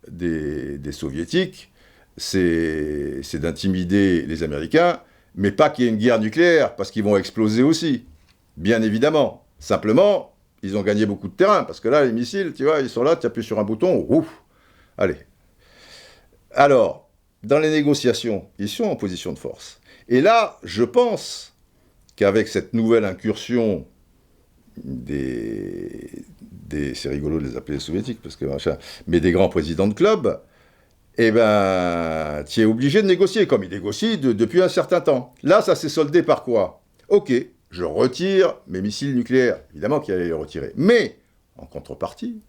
des soviétiques, c'est d'intimider les Américains, mais pas qu'il y ait une guerre nucléaire, parce qu'ils vont exploser aussi, bien évidemment. Simplement, ils ont gagné beaucoup de terrain, parce que là, les missiles, tu vois, ils sont là, tu appuies sur un bouton, ouf, allez. Alors, dans les négociations, ils sont en position de force. Et là, je pense qu'avec cette nouvelle incursion c'est rigolo de les appeler les soviétiques, parce que machin, mais des grands présidents de clubs, eh ben, tu es obligé de négocier, comme ils négocient depuis un certain temps. Là, ça s'est soldé par quoi ? Ok, je retire mes missiles nucléaires. Évidemment qu'il allait les retirer. Mais, en contrepartie,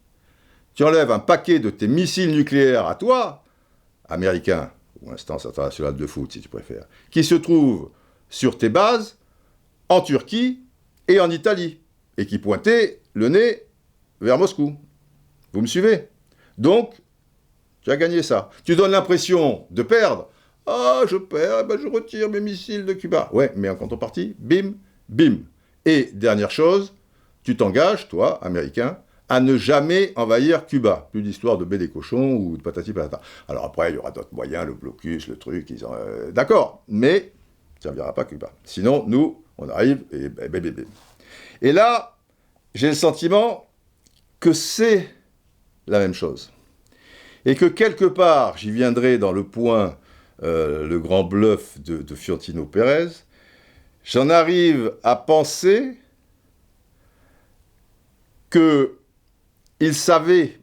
tu enlèves un paquet de tes missiles nucléaires à toi, américains, ou instance internationale de foot, si tu préfères, qui se trouvent sur tes bases, en Turquie et en Italie, et qui pointaient le nez vers Moscou. Vous me suivez ? Donc, tu as gagné ça. Tu donnes l'impression de perdre. Ah, je perds, eh ben je retire mes missiles de Cuba. Ouais, mais en contrepartie, bim, bim. Et dernière chose, tu t'engages, toi, Américain, à ne jamais envahir Cuba. Plus d'histoire de baie des cochons ou de patati patata. Alors après, il y aura d'autres moyens, le blocus, le truc, d'accord, mais ça ne viendra pas Cuba. Sinon, nous, on arrive et bébé. Et là, j'ai le sentiment que c'est la même chose. Et que quelque part, j'y viendrai dans le point, le grand bluff de Fiorentino Pérez, j'en arrive à penser qu'il savait,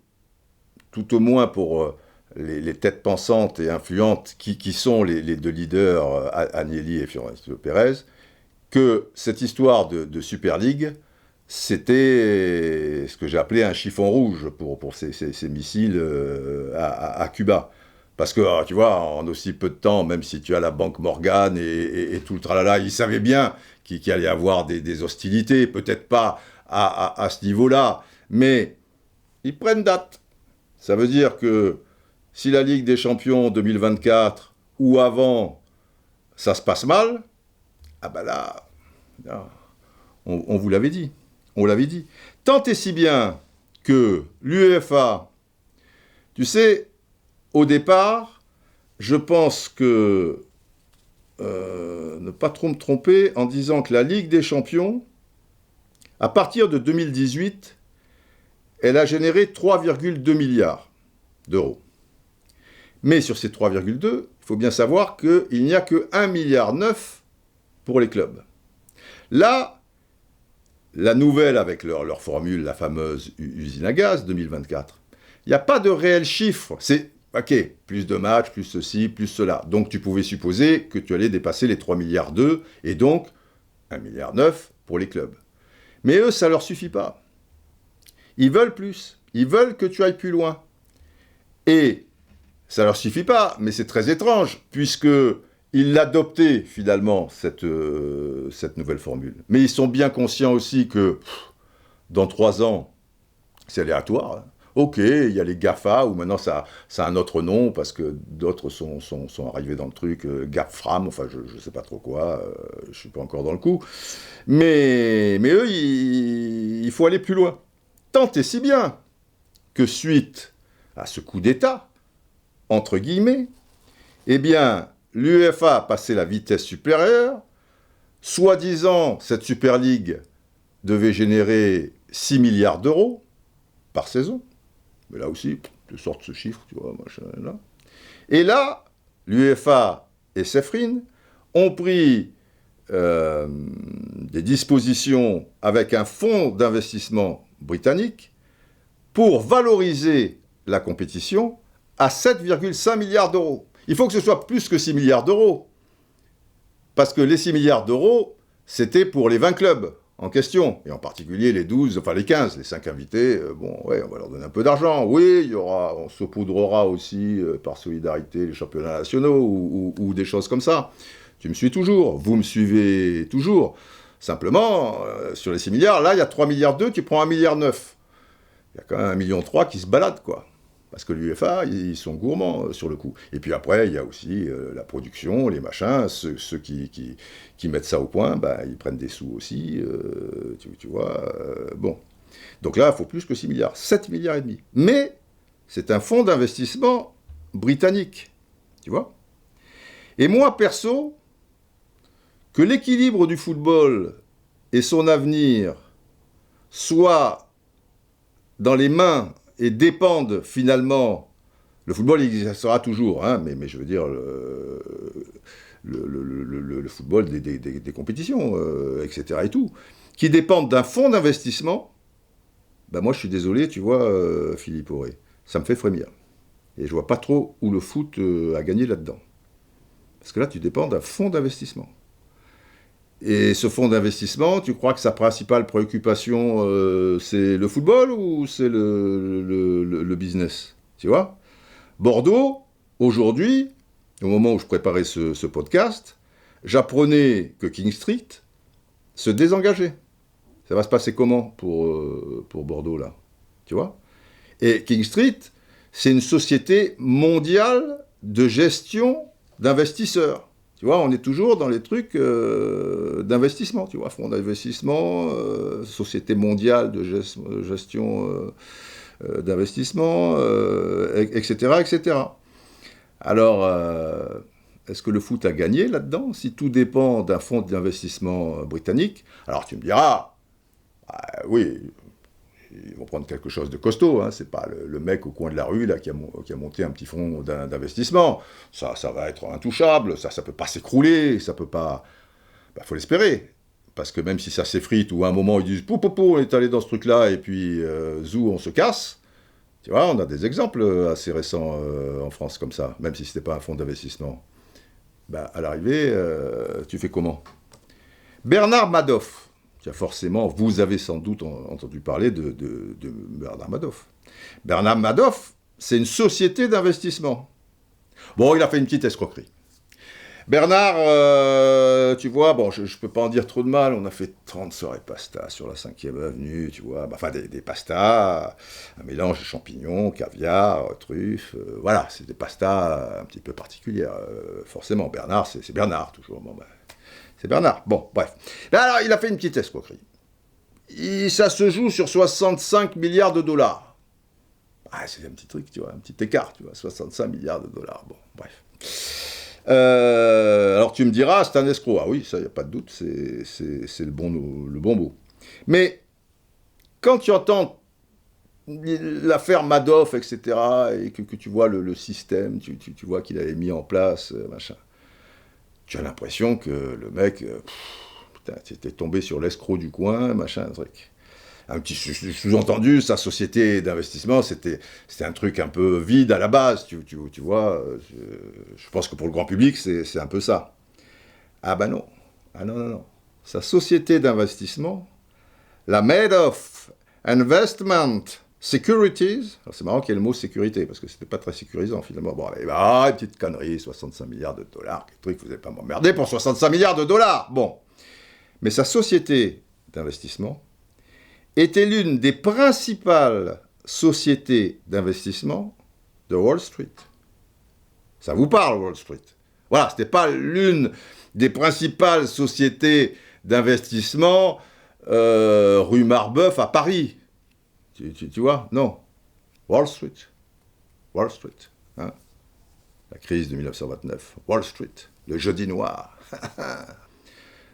tout au moins pour les têtes pensantes et influentes qui sont les deux leaders, Agnelli et Fiorentino Pérez, que cette histoire de Super League, c'était ce que j'ai appelé un chiffon rouge pour ces missiles à Cuba. Parce que, tu vois, en aussi peu de temps, même si tu as la banque Morgan et tout le tralala, ils savaient bien qu'il allait y avoir des hostilités, peut-être pas à ce niveau-là, mais ils prennent date. Ça veut dire que si la Ligue des Champions 2024 ou avant ça se passe mal, ah ben là, on vous l'avait dit. On l'avait dit. Tant et si bien que l'UEFA, tu sais, au départ, je pense que ne pas trop me tromper en disant que la Ligue des Champions, à partir de 2018, elle a généré 3,2 milliards d'euros. Mais sur ces 3,2, il faut bien savoir qu'il n'y a que 1,9 milliard pour les clubs. Là, la nouvelle avec leur formule, la fameuse usine à gaz 2024, il n'y a pas de réel chiffre. C'est, ok, plus de matchs, plus ceci, plus cela. Donc tu pouvais supposer que tu allais dépasser les 3,2 milliards et donc 1,9 milliard pour les clubs. Mais eux, ça ne leur suffit pas. Ils veulent plus. Ils veulent que tu ailles plus loin. Et ça ne leur suffit pas, mais c'est très étrange, puisqu'ils l'adoptaient finalement, cette nouvelle formule. Mais ils sont bien conscients aussi que dans 3 ans, c'est aléatoire. Hein. Ok, il y a les GAFA, où maintenant ça a un autre nom, parce que d'autres sont arrivés dans le truc, GAFRAM, enfin je ne sais pas trop quoi, je ne suis pas encore dans le coup. Mais eux, il faut aller plus loin. Tant et si bien que suite à ce coup d'État, entre guillemets, eh bien, l'UEFA a passé la vitesse supérieure. Soi-disant, cette Super League devait générer 6 milliards d'euros par saison. Mais là aussi, je sors ce chiffre, tu vois, machin, là. Et là, l'UEFA et Cefrin ont pris des dispositions avec un fonds d'investissement britannique pour valoriser la compétition à 7,5 milliards d'euros. Il faut que ce soit plus que 6 milliards d'euros. Parce que les 6 milliards d'euros, c'était pour les 20 clubs en question. Et en particulier les 12, enfin les 15, les 5 invités. Bon, ouais, on va leur donner un peu d'argent. Oui, on saupoudrera aussi, par solidarité, les championnats nationaux ou des choses comme ça. Tu me suis toujours. Vous me suivez toujours. Simplement, sur les 6 milliards, là, il y a 3 milliards 2, tu prends 1,9 milliard. Il y a quand même 1,3 million qui se baladent, quoi. Parce que l'UEFA, ils sont gourmands sur le coup. Et puis après, il y a aussi la production, les machins, ceux qui mettent ça au point, bah, ils prennent des sous aussi, tu vois. Bon. Donc là, il faut plus que 6 milliards, 7 milliards et demi. Mais c'est un fonds d'investissement britannique, tu vois. Et moi, perso, que l'équilibre du football et son avenir soient dans les mains et dépendent finalement, le football il existera toujours, hein, mais je veux dire le football des compétitions, etc. et tout, qui dépendent d'un fonds d'investissement, ben moi je suis désolé, tu vois, Philippe Auré, ça me fait frémir. Et je vois pas trop où le foot a gagné là-dedans. Parce que là, tu dépends d'un fonds d'investissement. Et ce fonds d'investissement, tu crois que sa principale préoccupation, c'est le football ou c'est le business? Tu vois? Bordeaux, aujourd'hui, au moment où je préparais ce podcast, j'apprenais que King Street se désengageait. Ça va se passer comment pour Bordeaux, là? Tu vois? Et King Street, c'est une société mondiale de gestion d'investisseurs. Tu vois, on est toujours dans les trucs d'investissement, tu vois, fonds d'investissement, société mondiale de gestion d'investissement, etc., etc. Alors, est-ce que le foot a gagné là-dedans, si tout dépend d'un fonds d'investissement britannique? Alors tu me diras, oui, ils vont prendre quelque chose de costaud, hein. C'est pas le mec au coin de la rue là, qui a monté un petit fonds d'investissement. Ça va être intouchable, ça peut pas s'écrouler, ça peut pas... Bah, faut l'espérer. Parce que même si ça s'effrite, ou à un moment ils disent « Pou, on est allé dans ce truc-là, et puis zou, on se casse », tu vois, on a des exemples assez récents en France comme ça, même si c'était pas un fonds d'investissement. Bah, à l'arrivée, tu fais comment? Bernard Madoff. Vous avez sans doute entendu parler de Bernard Madoff. Bernard Madoff, c'est une société d'investissement. Bon, il a fait une petite escroquerie. Bernard, tu vois, bon, je peux pas en dire trop de mal, on a fait 30 soirées pasta sur la 5e avenue, tu vois, bah, enfin des pastas, un mélange de champignons, caviar, truffes, voilà, c'est des pastas un petit peu particulières, forcément. Bernard, c'est Bernard, toujours, bon, bah, c'est Bernard. Bon, bref. Mais alors, il a fait une petite escroquerie. Ça se joue sur 65 milliards de dollars. Ah, c'est un petit truc, tu vois, un petit écart, tu vois, 65 milliards de dollars, bon, bref. Alors tu me diras, c'est un escroc. Ah oui, ça, il n'y a pas de doute, c'est le bon mot. Mais quand tu entends l'affaire Madoff, etc., et que tu vois le système, tu vois qu'il avait mis en place, machin, tu as l'impression que le mec, putain, t'es tombé sur l'escroc du coin, machin, un truc. Un petit sous-entendu, sa société d'investissement, c'était un truc un peu vide à la base, tu vois. Je pense que pour le grand public, c'est un peu ça. Ah ben non. Ah non, non, non. Sa société d'investissement, la Madoff Investment Securities, alors c'est marrant qu'il y ait le mot sécurité, parce que c'était pas très sécurisant finalement. Bon, allez, bah, une petite connerie, 65 milliards de dollars, quel truc, vous n'allez pas m'emmerder pour 65 milliards de dollars. Bon. Mais sa société d'investissement était l'une des principales sociétés d'investissement de Wall Street. Ça vous parle, Wall Street? Voilà, ce n'était pas l'une des principales sociétés d'investissement rue Marbeuf à Paris. Tu vois? Non. Wall Street. Wall Street. Hein, la crise de 1929. Wall Street. Le jeudi noir.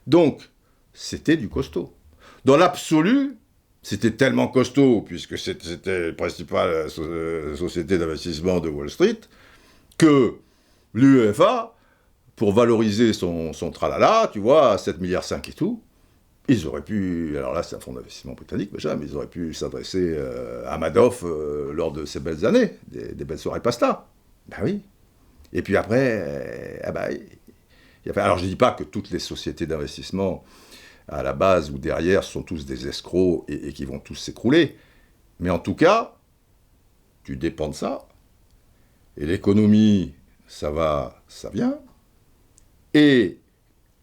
Donc, c'était du costaud. Dans l'absolu, c'était tellement costaud, puisque c'était la principale société d'investissement de Wall Street, que l'UEFA, pour valoriser son tralala, tu vois, à 7,5 milliards et tout, ils auraient pu, alors là c'est un fonds d'investissement britannique, mais ils auraient pu s'adresser à Madoff lors de ces belles années, des belles soirées pasta. Ben oui. Et puis après, alors je ne dis pas que toutes les sociétés d'investissement à la base ou derrière sont tous des escrocs et qui vont tous s'écrouler. Mais en tout cas, tu dépends de ça. Et l'économie, ça va, ça vient. Et,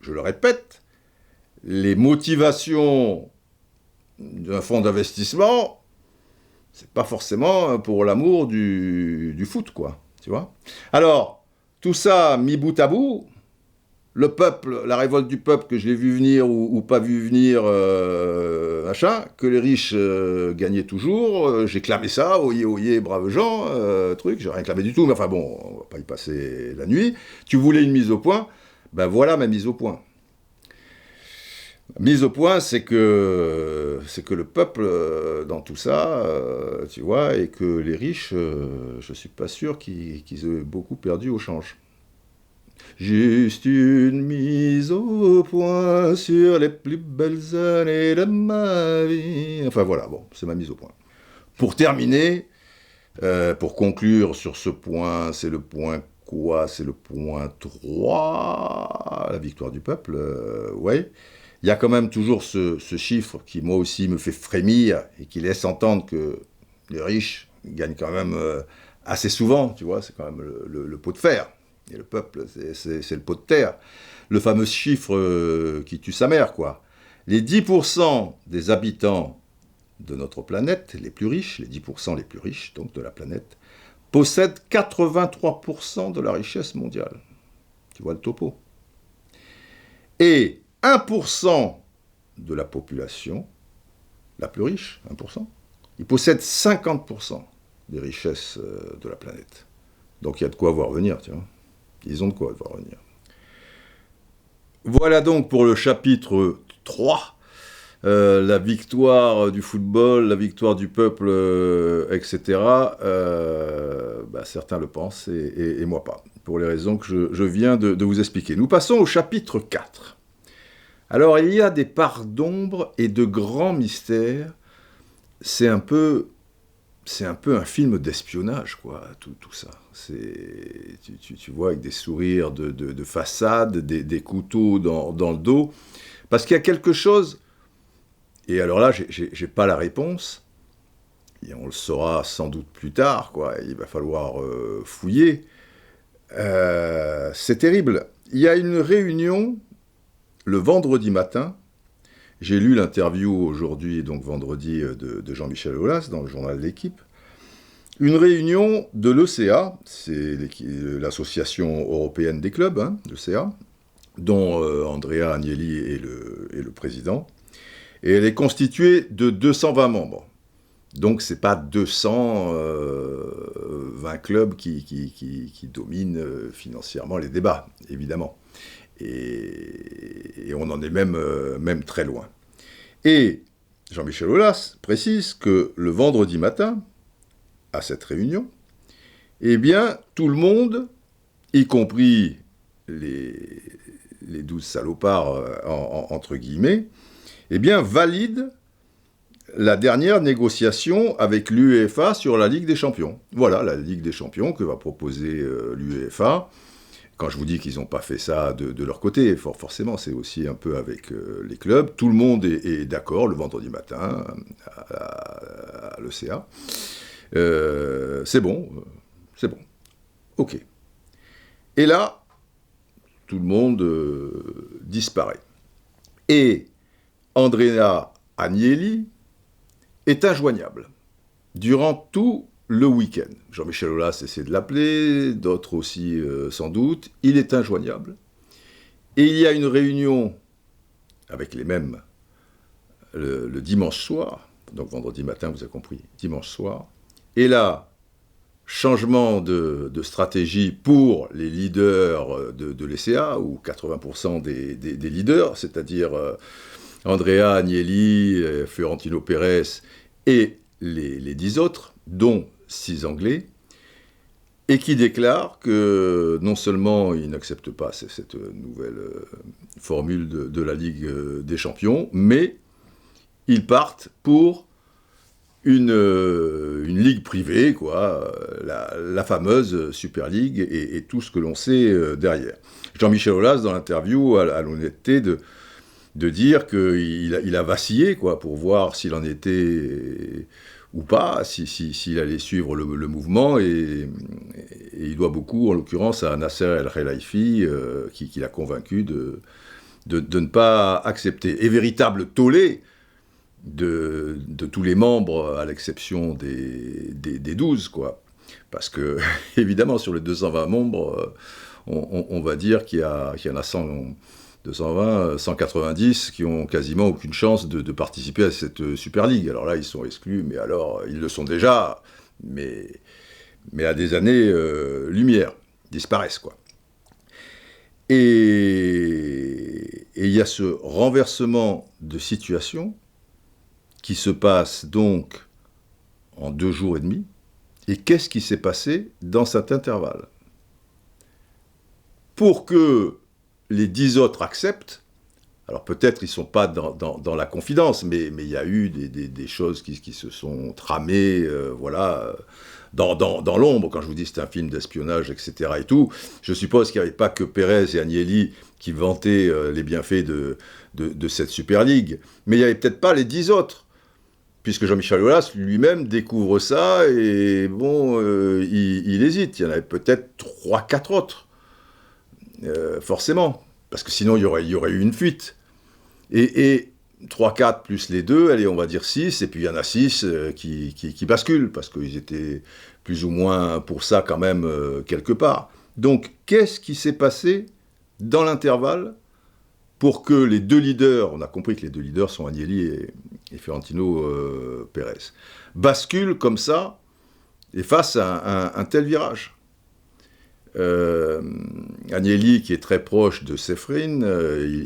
je le répète, les motivations d'un fonds d'investissement, c'est pas forcément pour l'amour du foot, quoi. Tu vois? Alors, tout ça mis bout à bout, le peuple, la révolte du peuple que je l'ai vu venir ou pas vu venir, machin, que les riches gagnaient toujours, j'ai clamé ça, oyez, oyez, braves gens, truc, j'ai rien clamé du tout, mais enfin bon, on va pas y passer la nuit. Tu voulais une mise au point, ben voilà ma mise au point. Mise au point, c'est que le peuple, dans tout ça, tu vois, et que les riches, je suis pas sûr qu'ils aient beaucoup perdu au change. Juste une mise au point sur les plus belles années de ma vie. Enfin voilà, bon, c'est ma mise au point. Pour terminer, pour conclure sur ce point, c'est le point quoi? C'est le point 3, la victoire du peuple, ouais. Il y a quand même toujours ce chiffre qui, moi aussi, me fait frémir et qui laisse entendre que les riches gagnent quand même assez souvent, tu vois, c'est quand même le pot de fer. Et le peuple, c'est le pot de terre. Le fameux chiffre qui tue sa mère, quoi. Les 10% des habitants de notre planète, les plus riches, les 10% les plus riches, donc de la planète, possèdent 83% de la richesse mondiale. Tu vois le topo. Et 1% de la population, la plus riche, 1%, ils possèdent 50% des richesses de la planète. Donc il y a de quoi voir venir, tu vois. Ils ont de quoi voir venir. Voilà donc pour le chapitre 3. La victoire du football, la victoire du peuple, etc. Certains le pensent et moi pas, pour les raisons que je viens de vous expliquer. Nous passons au chapitre 4. Alors il y a des parts d'ombre et de grands mystères. C'est un peu un film d'espionnage, quoi, tout ça. Tu vois, avec des sourires de façade, des couteaux dans le dos. Parce qu'il y a quelque chose, et alors là, j'ai pas la réponse, et on le saura sans doute plus tard, quoi, il va falloir fouiller. C'est terrible. Il y a une réunion le vendredi matin. J'ai lu l'interview aujourd'hui, donc vendredi, de Jean-Michel Aulas dans le journal de l'Équipe. Une réunion de l'ECA, c'est l'association européenne des clubs, hein, l'ECA, dont Andrea Agnelli est le président. Et elle est constituée de 220 membres. Donc ce n'est pas 220 clubs qui dominent financièrement les débats, évidemment. Et on en est même très loin. Et Jean-Michel Aulas précise que le vendredi matin, à cette réunion, eh bien, tout le monde, y compris les 12 salopards, entre guillemets, eh bien, valide la dernière négociation avec l'UEFA sur la Ligue des Champions. Voilà, la Ligue des Champions que va proposer l'UEFA. Quand je vous dis qu'ils n'ont pas fait ça de leur côté, forcément, c'est aussi un peu avec les clubs. Tout le monde est d'accord le vendredi matin à l'ECA. C'est bon. Ok. Et là, tout le monde disparaît. Et Andrea Agnelli est injoignable durant tout le week-end. Jean-Michel Aulas essaie de l'appeler, d'autres aussi sans doute. Il est injoignable. Et il y a une réunion avec les mêmes le dimanche soir, donc vendredi matin, vous avez compris, dimanche soir. Et là, changement de stratégie pour les leaders de l'ECA, ou 80% des leaders, c'est-à-dire Andrea Agnelli, Florentino Pérez et les 10 autres, dont 6 Anglais, et qui déclarent que non seulement ils n'acceptent pas cette nouvelle formule de la Ligue des Champions, mais ils partent pour une ligue privée, quoi, la fameuse Super League et tout ce que l'on sait derrière. Jean-Michel Aulas, dans l'interview, a l'honnêteté de dire qu'il a vacillé, quoi, pour voir s'il en était ou pas, s'il allait suivre le mouvement, et il doit beaucoup, en l'occurrence, à Nasser El Khelaifi, qui l'a convaincu de ne pas accepter. Et véritable tollé de tous les membres, à l'exception des 12, quoi. Parce que, évidemment, sur les 220 membres, on va dire qu'il y en a 220, 190 qui ont quasiment aucune chance de participer à cette Super League. Alors là, ils sont exclus, mais alors, ils le sont déjà, mais à des années-lumière, disparaissent, quoi. Et il y a ce renversement de situation qui se passe donc en 2 jours et demi. Et qu'est-ce qui s'est passé dans cet intervalle? Pour que les 10 autres acceptent, alors peut-être ils ne sont pas dans la confidence, mais il y a eu des choses qui se sont tramées, voilà, dans l'ombre. Quand je vous dis c'est un film d'espionnage, etc. et tout, je suppose qu'il n'y avait pas que Pérez et Agnelli qui vantaient les bienfaits de cette Super League, mais il n'y avait peut-être pas les 10 autres, puisque Jean-Michel Aulas lui-même découvre ça, et bon, il hésite. Il y en avait peut-être 3-4 autres. Forcément, parce que sinon il y aurait eu une fuite. Et 3-4 plus les 2, allez, on va dire 6, et puis il y en a 6 qui basculent, parce qu'ils étaient plus ou moins pour ça quand même quelque part. Donc, qu'est-ce qui s'est passé dans l'intervalle pour que les 2 leaders, on a compris que les 2 leaders sont Agnelli et Florentino Pérez, basculent comme ça, et face à un tel virage? Agnelli, qui est très proche de Séferine,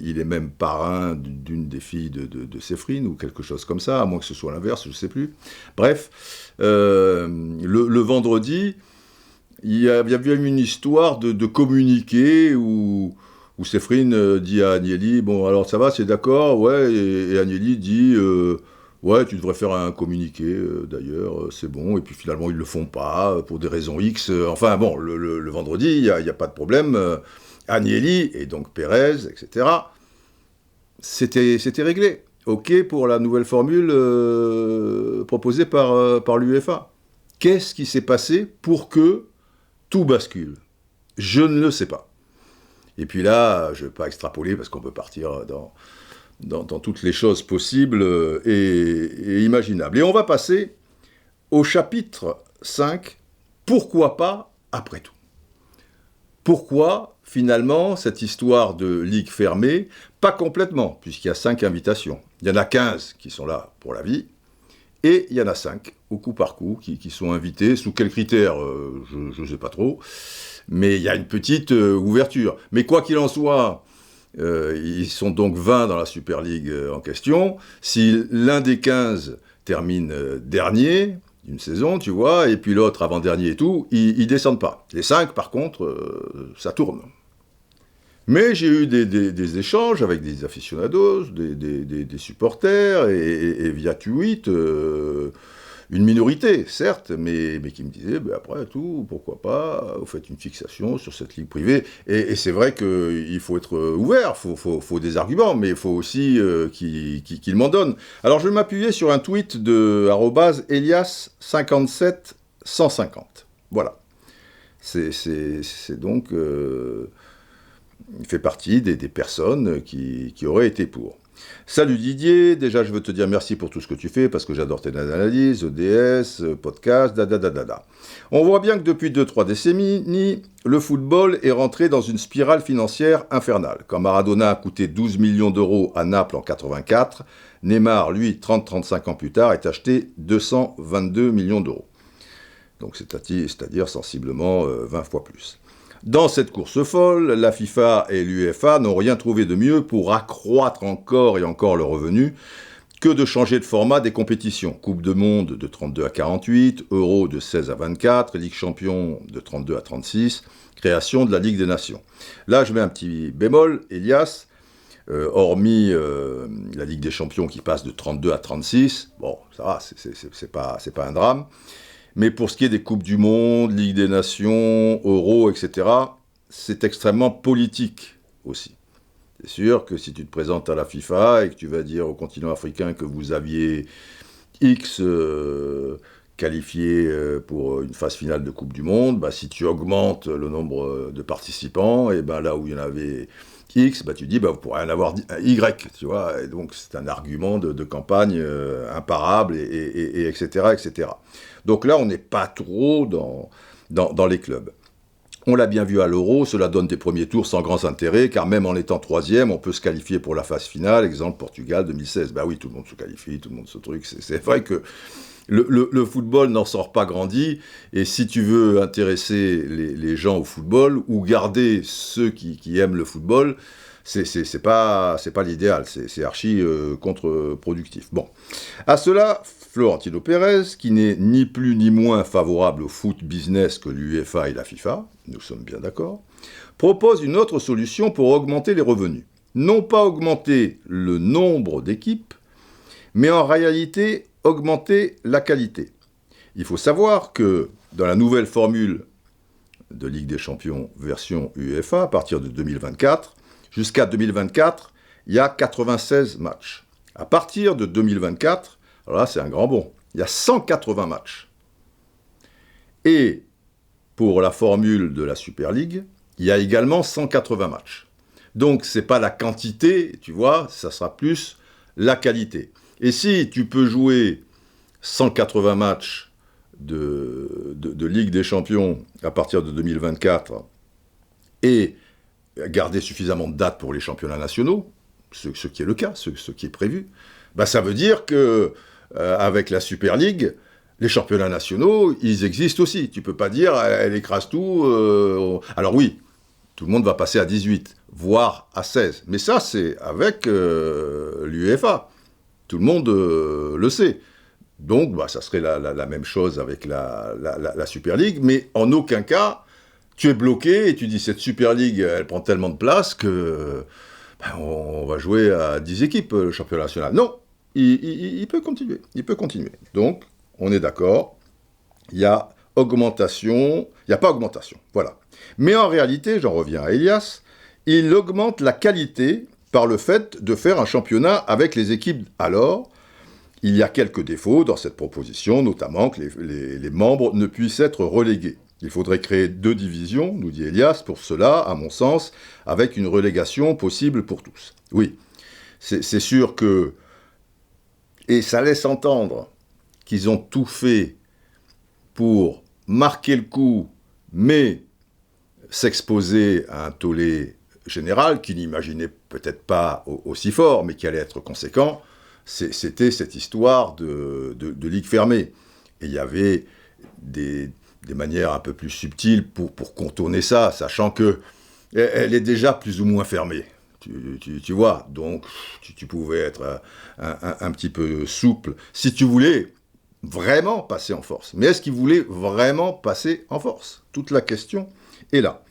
il est même parrain d'une des filles de Séferine, ou quelque chose comme ça, à moins que ce soit l'inverse, je ne sais plus. Bref, le vendredi, il y avait une histoire de communiqué où Séferine dit à Agnelli, bon, alors ça va, c'est d'accord, ouais, et Agnelli dit... ouais, tu devrais faire un communiqué, d'ailleurs, c'est bon. Et puis finalement, ils ne le font pas, pour des raisons X. Enfin bon, le vendredi, il n'y a pas de problème. Agnelli, et donc Pérez, etc., c'était réglé. OK pour la nouvelle formule proposée par l'UEFA. Qu'est-ce qui s'est passé pour que tout bascule? Je ne le sais pas. Et puis là, je ne vais pas extrapoler parce qu'on peut partir dans toutes les choses possibles et imaginables. Et on va passer au chapitre 5, pourquoi pas après tout ? Pourquoi, finalement, cette histoire de ligue fermée ? Pas complètement, puisqu'il y a 5 invitations. Il y en a 15 qui sont là pour la vie, et il y en a 5, au coup par coup, qui sont invités. Sous quels critères, je ne sais pas trop, mais il y a une petite ouverture. Mais quoi qu'il en soit, ils sont donc 20 dans la Super League en question. Si l'un des 15 termine dernier d'une saison, tu vois, et puis l'autre avant-dernier et tout, ils descendent pas. Les 5, par contre, ça tourne. Mais j'ai eu des échanges avec des aficionados, des supporters, et via tweet, une minorité, certes, mais qui me disait, après tout, pourquoi pas, vous faites une fixation sur cette ligue privée. Et c'est vrai qu'il faut être ouvert, il faut des arguments, mais il faut aussi qu'il m'en donne. Alors je vais m'appuyer sur un tweet de @Elias57150. Voilà. C'est donc... il fait partie des personnes qui auraient été pour. Salut Didier, déjà je veux te dire merci pour tout ce que tu fais, parce que j'adore tes analyses, EDS, podcast, da. On voit bien que depuis 2-3 décennies, le football est rentré dans une spirale financière infernale. Quand Maradona a coûté 12 millions d'euros à Naples en 84, Neymar, lui, 30-35 ans plus tard, est acheté 222 millions d'euros. Donc c'est-à-dire sensiblement 20 fois plus. Dans cette course folle, la FIFA et l'UEFA n'ont rien trouvé de mieux pour accroître encore et encore le revenu que de changer de format des compétitions. Coupe de monde de 32 à 48, Euro de 16 à 24, Ligue Champion de 32 à 36, création de la Ligue des Nations. Là, je mets un petit bémol, Elias, hormis la Ligue des Champions qui passe de 32 à 36, bon, ça va, c'est pas un drame. Mais pour ce qui est des Coupes du Monde, Ligue des Nations, Euro, etc., c'est extrêmement politique aussi. C'est sûr que si tu te présentes à la FIFA et que tu vas dire au continent africain que vous aviez X qualifiés pour une phase finale de Coupe du Monde, si tu augmentes le nombre de participants, et là où il y en avait X, tu dis vous pourrez en avoir Y, tu vois, et donc c'est un argument de campagne imparable, et etc., etc. Donc là, on n'est pas trop dans les clubs. On l'a bien vu à l'Euro, cela donne des premiers tours sans grand intérêt, car même en étant troisième, on peut se qualifier pour la phase finale, exemple Portugal 2016. Oui, tout le monde se qualifie, tout le monde se truc. C'est vrai que le football n'en sort pas grandi, et si tu veux intéresser les gens au football, ou garder ceux qui aiment le football, c'est pas l'idéal, c'est archi contre-productif. Bon, à cela, Florentino Pérez, qui n'est ni plus ni moins favorable au foot business que l'UEFA et la FIFA, nous sommes bien d'accord, propose une autre solution pour augmenter les revenus. Non pas augmenter le nombre d'équipes, mais en réalité augmenter la qualité. Il faut savoir que dans la nouvelle formule de Ligue des Champions version UEFA, à partir de 2024, jusqu'à 2024, il y a 96 matchs. À partir de 2024, alors là c'est un grand bond, il y a 180 matchs. Et pour la formule de la Super League, il y a également 180 matchs. Donc c'est pas la quantité, tu vois, ça sera plus la qualité. Et si tu peux jouer 180 matchs de Ligue des Champions à partir de 2024 et garder suffisamment de dates pour les championnats nationaux, ce qui est le cas, ce qui est prévu, ça veut dire que avec la Super League, les championnats nationaux, ils existent aussi. Tu peux pas dire, elle écrase tout. Alors oui, tout le monde va passer à 18, voire à 16. Mais ça, c'est avec l'UEFA. Tout le monde le sait. Donc, ça serait la même chose avec la Super League, mais en aucun cas, tu es bloqué et tu dis, cette Super League, elle prend tellement de place que on va jouer à 10 équipes, le championnat national. Non, il peut continuer. Il peut continuer. Donc, on est d'accord, il y a augmentation, il n'y a pas augmentation, voilà. Mais en réalité, j'en reviens à Elias, il augmente la qualité par le fait de faire un championnat avec les équipes. Alors, il y a quelques défauts dans cette proposition, notamment que les membres ne puissent être relégués. Il faudrait créer 2 divisions, nous dit Elias, pour cela, à mon sens, avec une relégation possible pour tous. Oui, c'est sûr que... Et ça laisse entendre qu'ils ont tout fait pour marquer le coup, mais s'exposer à un tollé général qu'ils n'imaginaient peut-être pas aussi fort, mais qui allait être conséquent. C'était cette histoire de ligue fermée. Et il y avait des manières un peu plus subtiles pour contourner ça, sachant qu'elle est déjà plus ou moins fermée. Tu vois, donc tu pouvais être un petit peu souple si tu voulais vraiment passer en force. Mais est-ce qu'ils voulaient vraiment passer en force? Toute la question est là.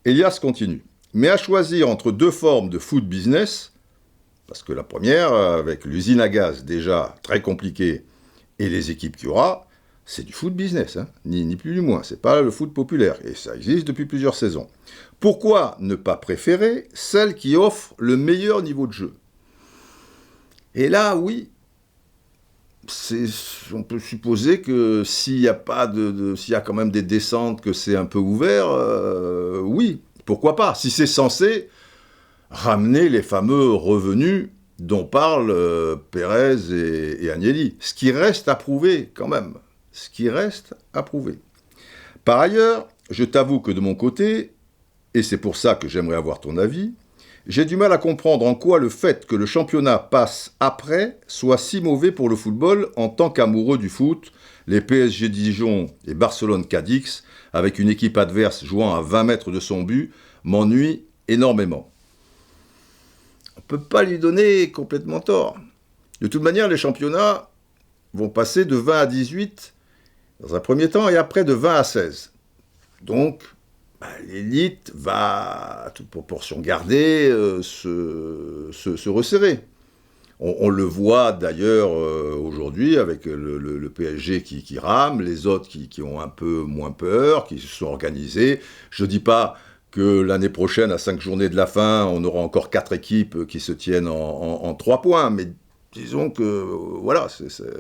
Elias continue. Mais à choisir entre 2 formes de foot business, parce que la première, avec l'usine à gaz déjà très compliquée et les équipes qu'il y aura, c'est du foot business, hein, ni plus ni moins. C'est pas le foot populaire, et ça existe depuis plusieurs saisons. Pourquoi ne pas préférer celle qui offre le meilleur niveau de jeu? Et là, oui, on peut supposer que s'il y a pas s'il y a quand même des descentes, que c'est un peu ouvert, oui, pourquoi pas? Si c'est censé ramener les fameux revenus dont parlent Pérez et Agnelli. Ce qui reste à prouver, quand même. Ce qui reste à prouver. Par ailleurs, je t'avoue que de mon côté, et c'est pour ça que j'aimerais avoir ton avis, j'ai du mal à comprendre en quoi le fait que le championnat passe après soit si mauvais pour le football en tant qu'amoureux du foot, les PSG Dijon et Barcelone Cadix, avec une équipe adverse jouant à 20 mètres de son but, m'ennuie énormément. On ne peut pas lui donner complètement tort. De toute manière, les championnats vont passer de 20 à 18 dans un premier temps et après de 20 à 16. Donc, l'élite va, à toute proportion gardée, se resserrer. On le voit d'ailleurs aujourd'hui avec le PSG qui rame, les autres qui ont un peu moins peur, qui se sont organisés. Je ne dis pas que l'année prochaine, à 5 journées de la fin, on aura encore 4 équipes qui se tiennent en 3 points, mais disons que voilà,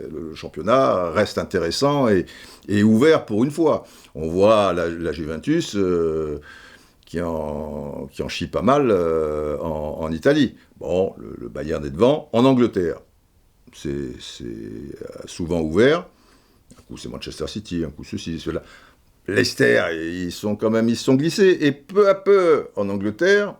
le championnat reste intéressant et ouvert pour une fois. On voit la Juventus qui en chie pas mal en Italie. Bon, le Bayern est devant. En Angleterre, c'est souvent ouvert. Un coup, c'est Manchester City, un coup, ceci, cela. Leicester, ils sont glissés. Et peu à peu, en Angleterre,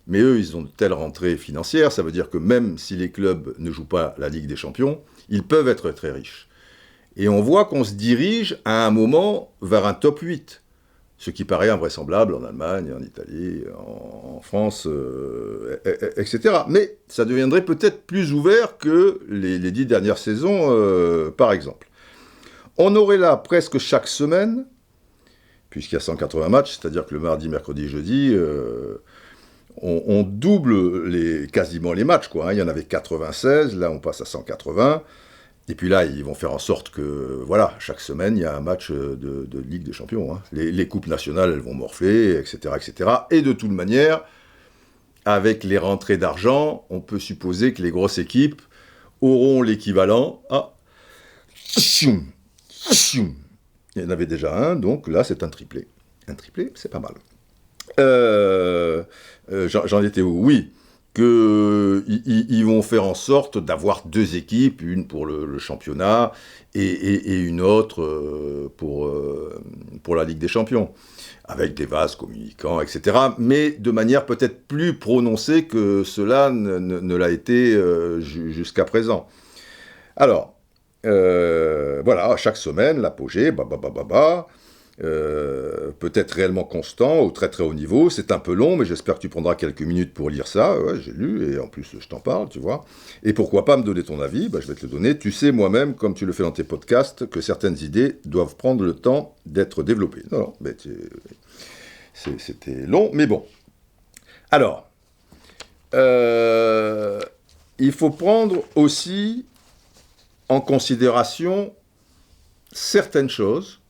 mais eux, ils ont de telles rentrées financières, ça veut dire que même si les clubs ne jouent pas la Ligue des Champions, ils peuvent être très riches. Et on voit qu'on se dirige à un moment vers un top 8, ce qui paraît invraisemblable en Allemagne, en Italie, en France, etc. Mais ça deviendrait peut-être plus ouvert que les 10 dernières saisons, par exemple. On aurait là presque chaque semaine, puisqu'il y a 180 matchs, c'est-à-dire que le mardi, mercredi, jeudi, on double quasiment les matchs, quoi. Il y en avait 96, là on passe à 180. Et puis là, ils vont faire en sorte que, voilà, chaque semaine, il y a un match de Ligue des Champions. Les coupes nationales, elles vont morfler, etc., etc. Et de toute manière, avec les rentrées d'argent, on peut supposer que les grosses équipes auront l'équivalent. Il y en avait déjà un, donc là, c'est un triplé. Un triplé, c'est pas mal. J'en étais où? Oui, qu'ils vont faire en sorte d'avoir 2 équipes, une pour le championnat et une autre pour la Ligue des Champions, avec des vases communicants, etc. Mais de manière peut-être plus prononcée que cela ne l'a été jusqu'à présent. Alors, voilà, chaque semaine, l'apogée, peut-être réellement constant, au très très haut niveau. C'est un peu long, mais j'espère que tu prendras quelques minutes pour lire ça. Ouais, j'ai lu, et en plus je t'en parle, tu vois. Et pourquoi pas me donner ton avis? Je vais te le donner. Tu sais moi-même, comme tu le fais dans tes podcasts, que certaines idées doivent prendre le temps d'être développées. Non, mais c'était long, mais bon. Alors, il faut prendre aussi en considération certaines choses.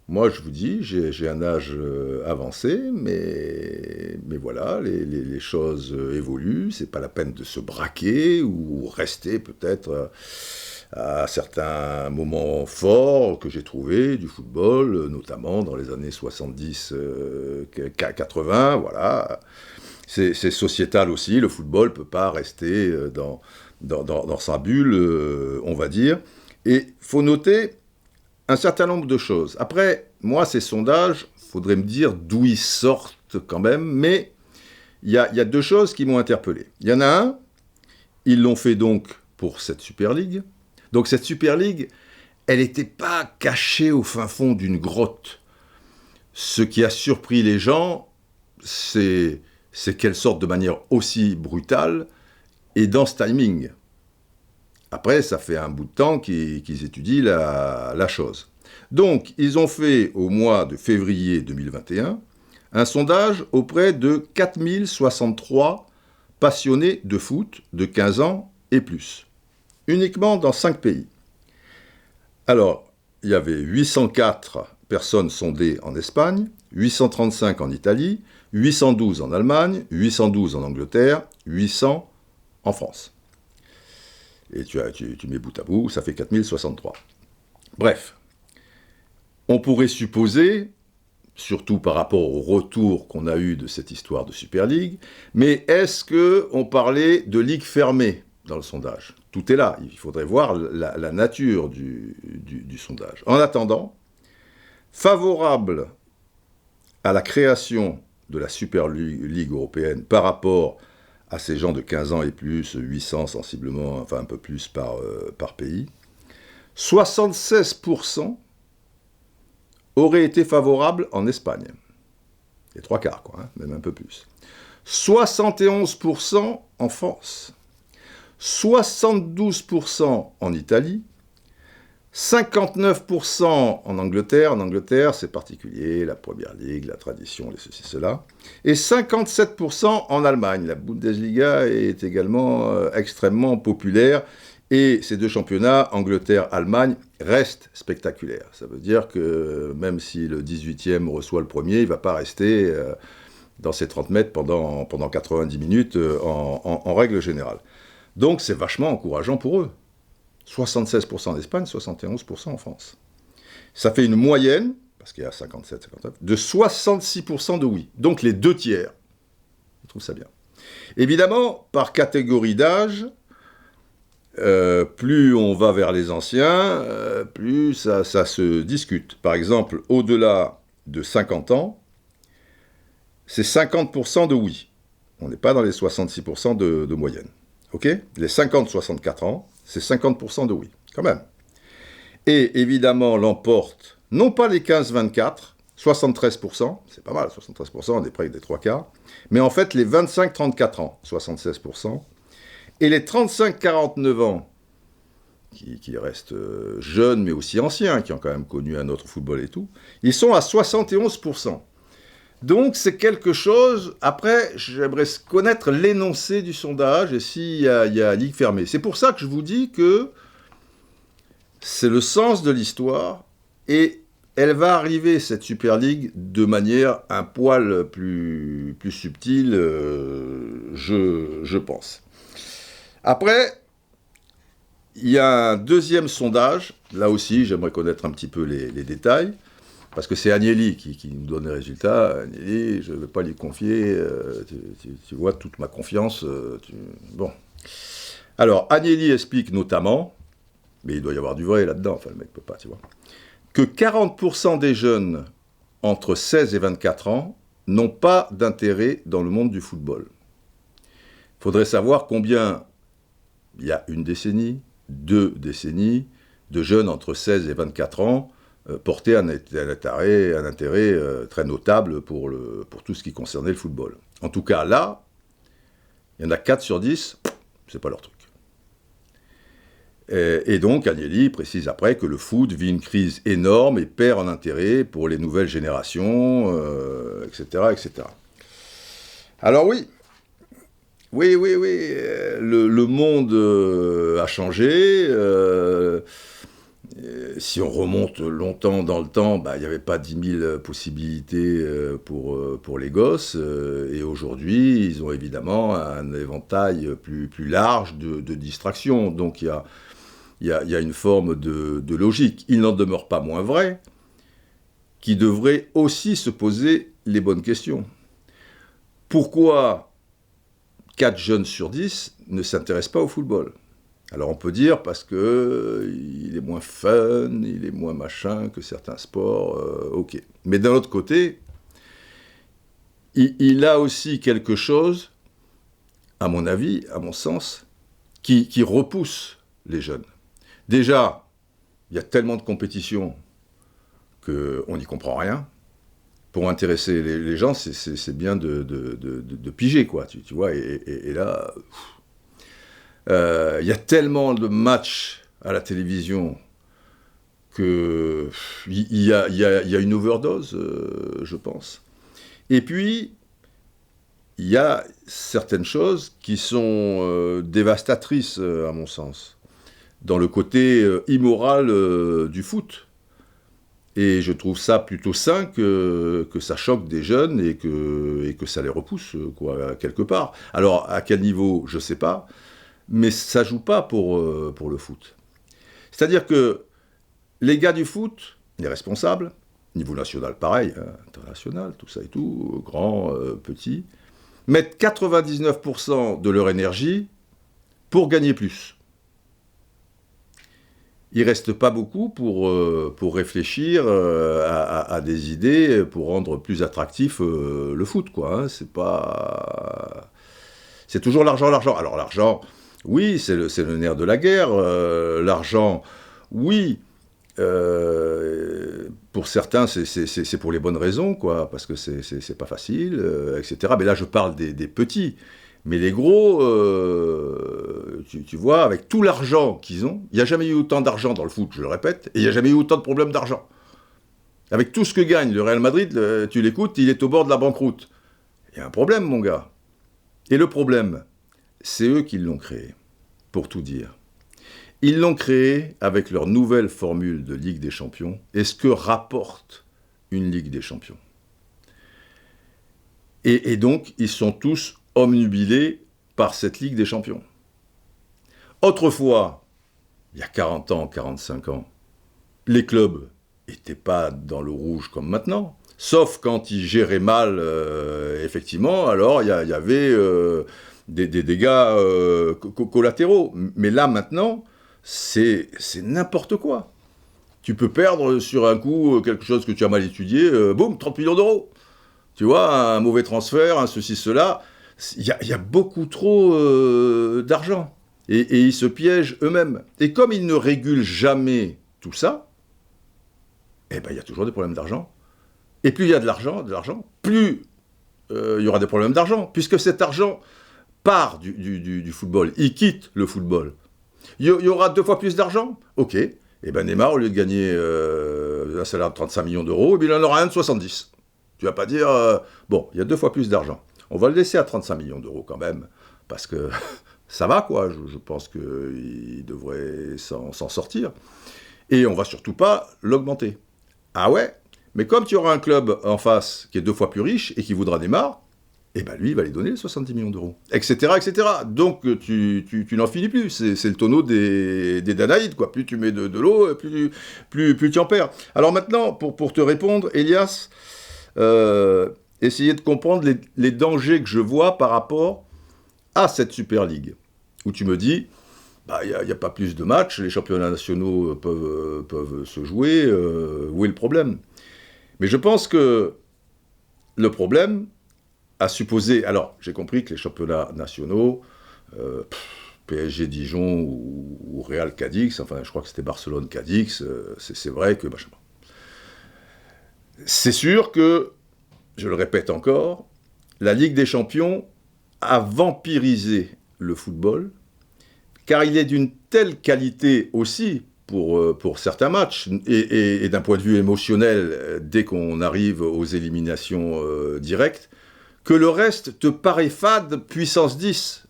Moi, je vous dis, j'ai un âge avancé, mais voilà, les choses évoluent. C'est pas la peine de se braquer ou rester peut-être à certains moments forts que j'ai trouvés du football, notamment dans les années 70-80, voilà. C'est sociétal aussi, le football ne peut pas rester dans sa bulle, on va dire. Et il faut noter un certain nombre de choses. Après, moi, ces sondages, il faudrait me dire d'où ils sortent quand même, mais il y a deux choses qui m'ont interpellé. Il y en a un, ils l'ont fait donc pour cette Super League. Donc cette Super League, elle n'était pas cachée au fin fond d'une grotte. Ce qui a surpris les gens, c'est qu'elle sorte de manière aussi brutale et dans ce timing. Après, ça fait un bout de temps qu'ils étudient la chose. Donc, ils ont fait au mois de février 2021 un sondage auprès de 4063 passionnés de foot de 15 ans et plus, uniquement dans 5 pays. Alors, il y avait 804 personnes sondées en Espagne, 835 en Italie, 812 en Allemagne, 812 en Angleterre, 800 en France. Et tu mets bout à bout, ça fait 4063. Bref, on pourrait supposer, surtout par rapport au retour qu'on a eu de cette histoire de Super League, mais est-ce qu'on parlait de ligue fermée dans le sondage? Tout est là, il faudrait voir la nature du sondage. En attendant, favorable à la création de la Super League européenne par rapport à ces gens de 15 ans et plus, 800 sensiblement, enfin un peu plus par pays, 76% auraient été favorables en Espagne. Les trois quarts, quoi, hein, même un peu plus. 71% en France. 72% en Italie. 59% en Angleterre. En Angleterre, c'est particulier, la Première Ligue, la tradition, les ceci, cela. Et 57% en Allemagne. La Bundesliga est également extrêmement populaire. Et ces deux championnats, Angleterre-Allemagne, restent spectaculaires. Ça veut dire que même si le 18e reçoit le premier, il ne va pas rester dans ses 30 mètres pendant 90 minutes en règle générale. Donc c'est vachement encourageant pour eux. 76% en Espagne, 71% en France. Ça fait une moyenne, parce qu'il y a 57-59, de 66% de oui. Donc les deux tiers. Je trouve ça bien. Évidemment, par catégorie d'âge, plus on va vers les anciens, plus ça se discute. Par exemple, au-delà de 50 ans, c'est 50% de oui. On n'est pas dans les 66% de moyenne. Ok ? Les 50-64 ans, c'est 50% de oui, quand même. Et évidemment, l'emporte, non pas les 15-24, 73%, c'est pas mal, 73%, on est près des trois quarts, mais en fait les 25-34 ans, 76%, et les 35-49 ans, qui restent jeunes mais aussi anciens, qui ont quand même connu un autre football et tout, ils sont à 71%. Donc c'est quelque chose, après j'aimerais connaître l'énoncé du sondage et s'il y a ligue fermée. C'est pour ça que je vous dis que c'est le sens de l'histoire et elle va arriver, cette Super League, de manière un poil plus subtile, je pense. Après, il y a un deuxième sondage, là aussi j'aimerais connaître un petit peu les détails, parce que c'est Agnelli qui nous donne les résultats. Agnelli, je ne vais pas lui confier, tu vois, toute ma confiance. Bon. Alors, Agnelli explique notamment, mais il doit y avoir du vrai là-dedans, enfin le mec ne peut pas, tu vois, que 40% des jeunes entre 16 et 24 ans n'ont pas d'intérêt dans le monde du football. Il faudrait savoir combien, il y a une décennie, 2 décennies, de jeunes entre 16 et 24 ans portaient un intérêt très notable pour tout ce qui concernait le football. En tout cas, là, il y en a 4 sur 10, c'est pas leur truc. Et donc, Agnelli précise après que le foot vit une crise énorme et perd en intérêt pour les nouvelles générations, etc., etc. Alors oui, le monde a changé. Si on remonte longtemps dans le temps, il n'y avait pas 10 000 possibilités pour les gosses. Et aujourd'hui, ils ont évidemment un éventail plus large de distractions. Donc il il y a une forme de logique. Il n'en demeure pas moins vrai qu'il devrait aussi se poser les bonnes questions. Pourquoi 4 jeunes sur 10 ne s'intéressent pas au football ? Alors on peut dire parce qu'il est moins fun, il est moins machin que certains sports, ok. Mais d'un autre côté, il a aussi quelque chose, à mon avis, à mon sens, qui repousse les jeunes. Déjà, il y a tellement de compétitions qu'on n'y comprend rien. Pour intéresser les gens, c'est bien de piger, quoi, tu vois. Et là, il y a tellement de matchs à la télévision qu'il y a une overdose, je pense. Et puis, il y a certaines choses qui sont dévastatrices, à mon sens, dans le côté immoral du foot. Et je trouve ça plutôt sain que ça choque des jeunes et que ça les repousse, quoi, quelque part. Alors, à quel niveau, je ne sais pas, mais ça ne joue pas pour le foot. C'est-à-dire que les gars du foot, les responsables, niveau national pareil, hein, international, tout ça et tout, grand, petit, mettent 99% de leur énergie pour gagner plus. Il ne reste pas beaucoup pour réfléchir à des idées pour rendre plus attractif le foot, quoi. Hein. C'est toujours l'argent, l'argent. Alors l'argent, oui, c'est le nerf de la guerre. L'argent, oui, pour certains, c'est pour les bonnes raisons, quoi, parce que c'est pas facile, etc. Mais là, je parle des petits. Mais les gros, tu vois, avec tout l'argent qu'ils ont, il n'y a jamais eu autant d'argent dans le foot, je le répète, et il n'y a jamais eu autant de problèmes d'argent. Avec tout ce que gagne le Real Madrid, tu l'écoutes, il est au bord de la banqueroute. Il y a un problème, mon gars. Et le problème, c'est eux qui l'ont créé, pour tout dire. Ils l'ont créé avec leur nouvelle formule de Ligue des Champions, et ce que rapporte une Ligue des Champions. Et donc, ils sont tous omnubilés par cette Ligue des Champions. Autrefois, il y a 40 ans, 45 ans, les clubs n'étaient pas dans le rouge comme maintenant, sauf quand ils géraient mal, effectivement, alors il y avait des dégâts collatéraux. Mais là, maintenant, c'est n'importe quoi. Tu peux perdre sur un coup quelque chose que tu as mal étudié, boum, 30 millions d'euros. Tu vois, un mauvais transfert, un ceci, cela. Il y a beaucoup trop d'argent. Et ils se piègent eux-mêmes. Et comme ils ne régulent jamais tout ça, eh ben, il y a toujours des problèmes d'argent. Et plus il y a de l'argent, plus il y aura des problèmes d'argent. Puisque cet argent part du football. Il quitte le football. Il y aura 2 fois plus d'argent. Ok. Et ben Neymar, au lieu de gagner un salaire de 35 millions d'euros, il en aura un de 70. Tu vas pas dire, bon, il y a 2 fois plus d'argent. On va le laisser à 35 millions d'euros quand même, parce que ça va, quoi. Je pense qu'il devrait s'en sortir. Et on va surtout pas l'augmenter. Ah ouais, mais comme tu auras un club en face qui est 2 fois plus riche et qui voudra Neymar, eh ben lui, il va lui donner les 70 millions d'euros, etc., etc. Donc, tu n'en finis plus. C'est le tonneau des Danaïdes, quoi. Plus tu mets de l'eau, plus tu en perds. Alors maintenant, pour te répondre, Elias, essayer de comprendre les dangers que je vois par rapport à cette Super League, où tu me dis, il n'y a pas plus de matchs, les championnats nationaux peuvent se jouer, où est le problème ? Mais je pense que le problème a supposé... Alors, j'ai compris que les championnats nationaux, PSG Dijon ou Real Cadix, enfin je crois que c'était Barcelone Cadix, c'est vrai que... C'est sûr que, je le répète encore, la Ligue des Champions a vampirisé le football, car il est d'une telle qualité aussi pour certains matchs, et d'un point de vue émotionnel, dès qu'on arrive aux éliminations directes, que le reste te paraît fade puissance 10,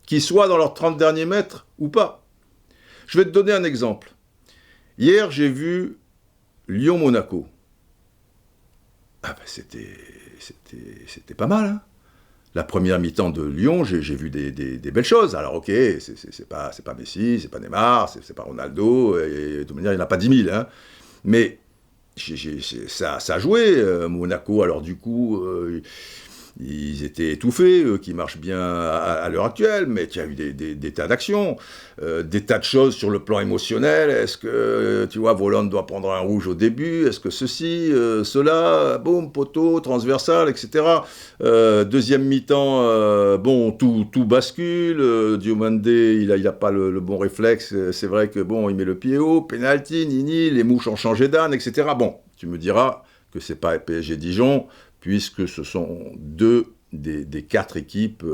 qu'ils soient dans leurs 30 derniers mètres ou pas. Je vais te donner un exemple. Hier, j'ai vu Lyon-Monaco. Ah ben c'était pas mal, hein. La première mi-temps de Lyon, j'ai vu des belles choses. Alors ok, c'est pas Messi, c'est pas Neymar, c'est pas Ronaldo, et de toute manière, il n'y en a pas 10 000. Hein. Mais ça a joué. Monaco, alors du coup, ils étaient étouffés, qui marchent bien à l'heure actuelle, mais il y a eu des tas d'actions, des tas de choses sur le plan émotionnel. Est-ce que, tu vois, Voland doit prendre un rouge au début? Est-ce que ceci, cela, boum, poteau, transversal, etc. Deuxième mi-temps, bon, tout bascule. Diomandé, il a pas le bon réflexe. C'est vrai que, bon, il met le pied haut, penalty, nini, les mouches ont changé d'âne, etc. Bon, tu me diras que c'est pas PSG Dijon, puisque ce sont deux des 4 équipes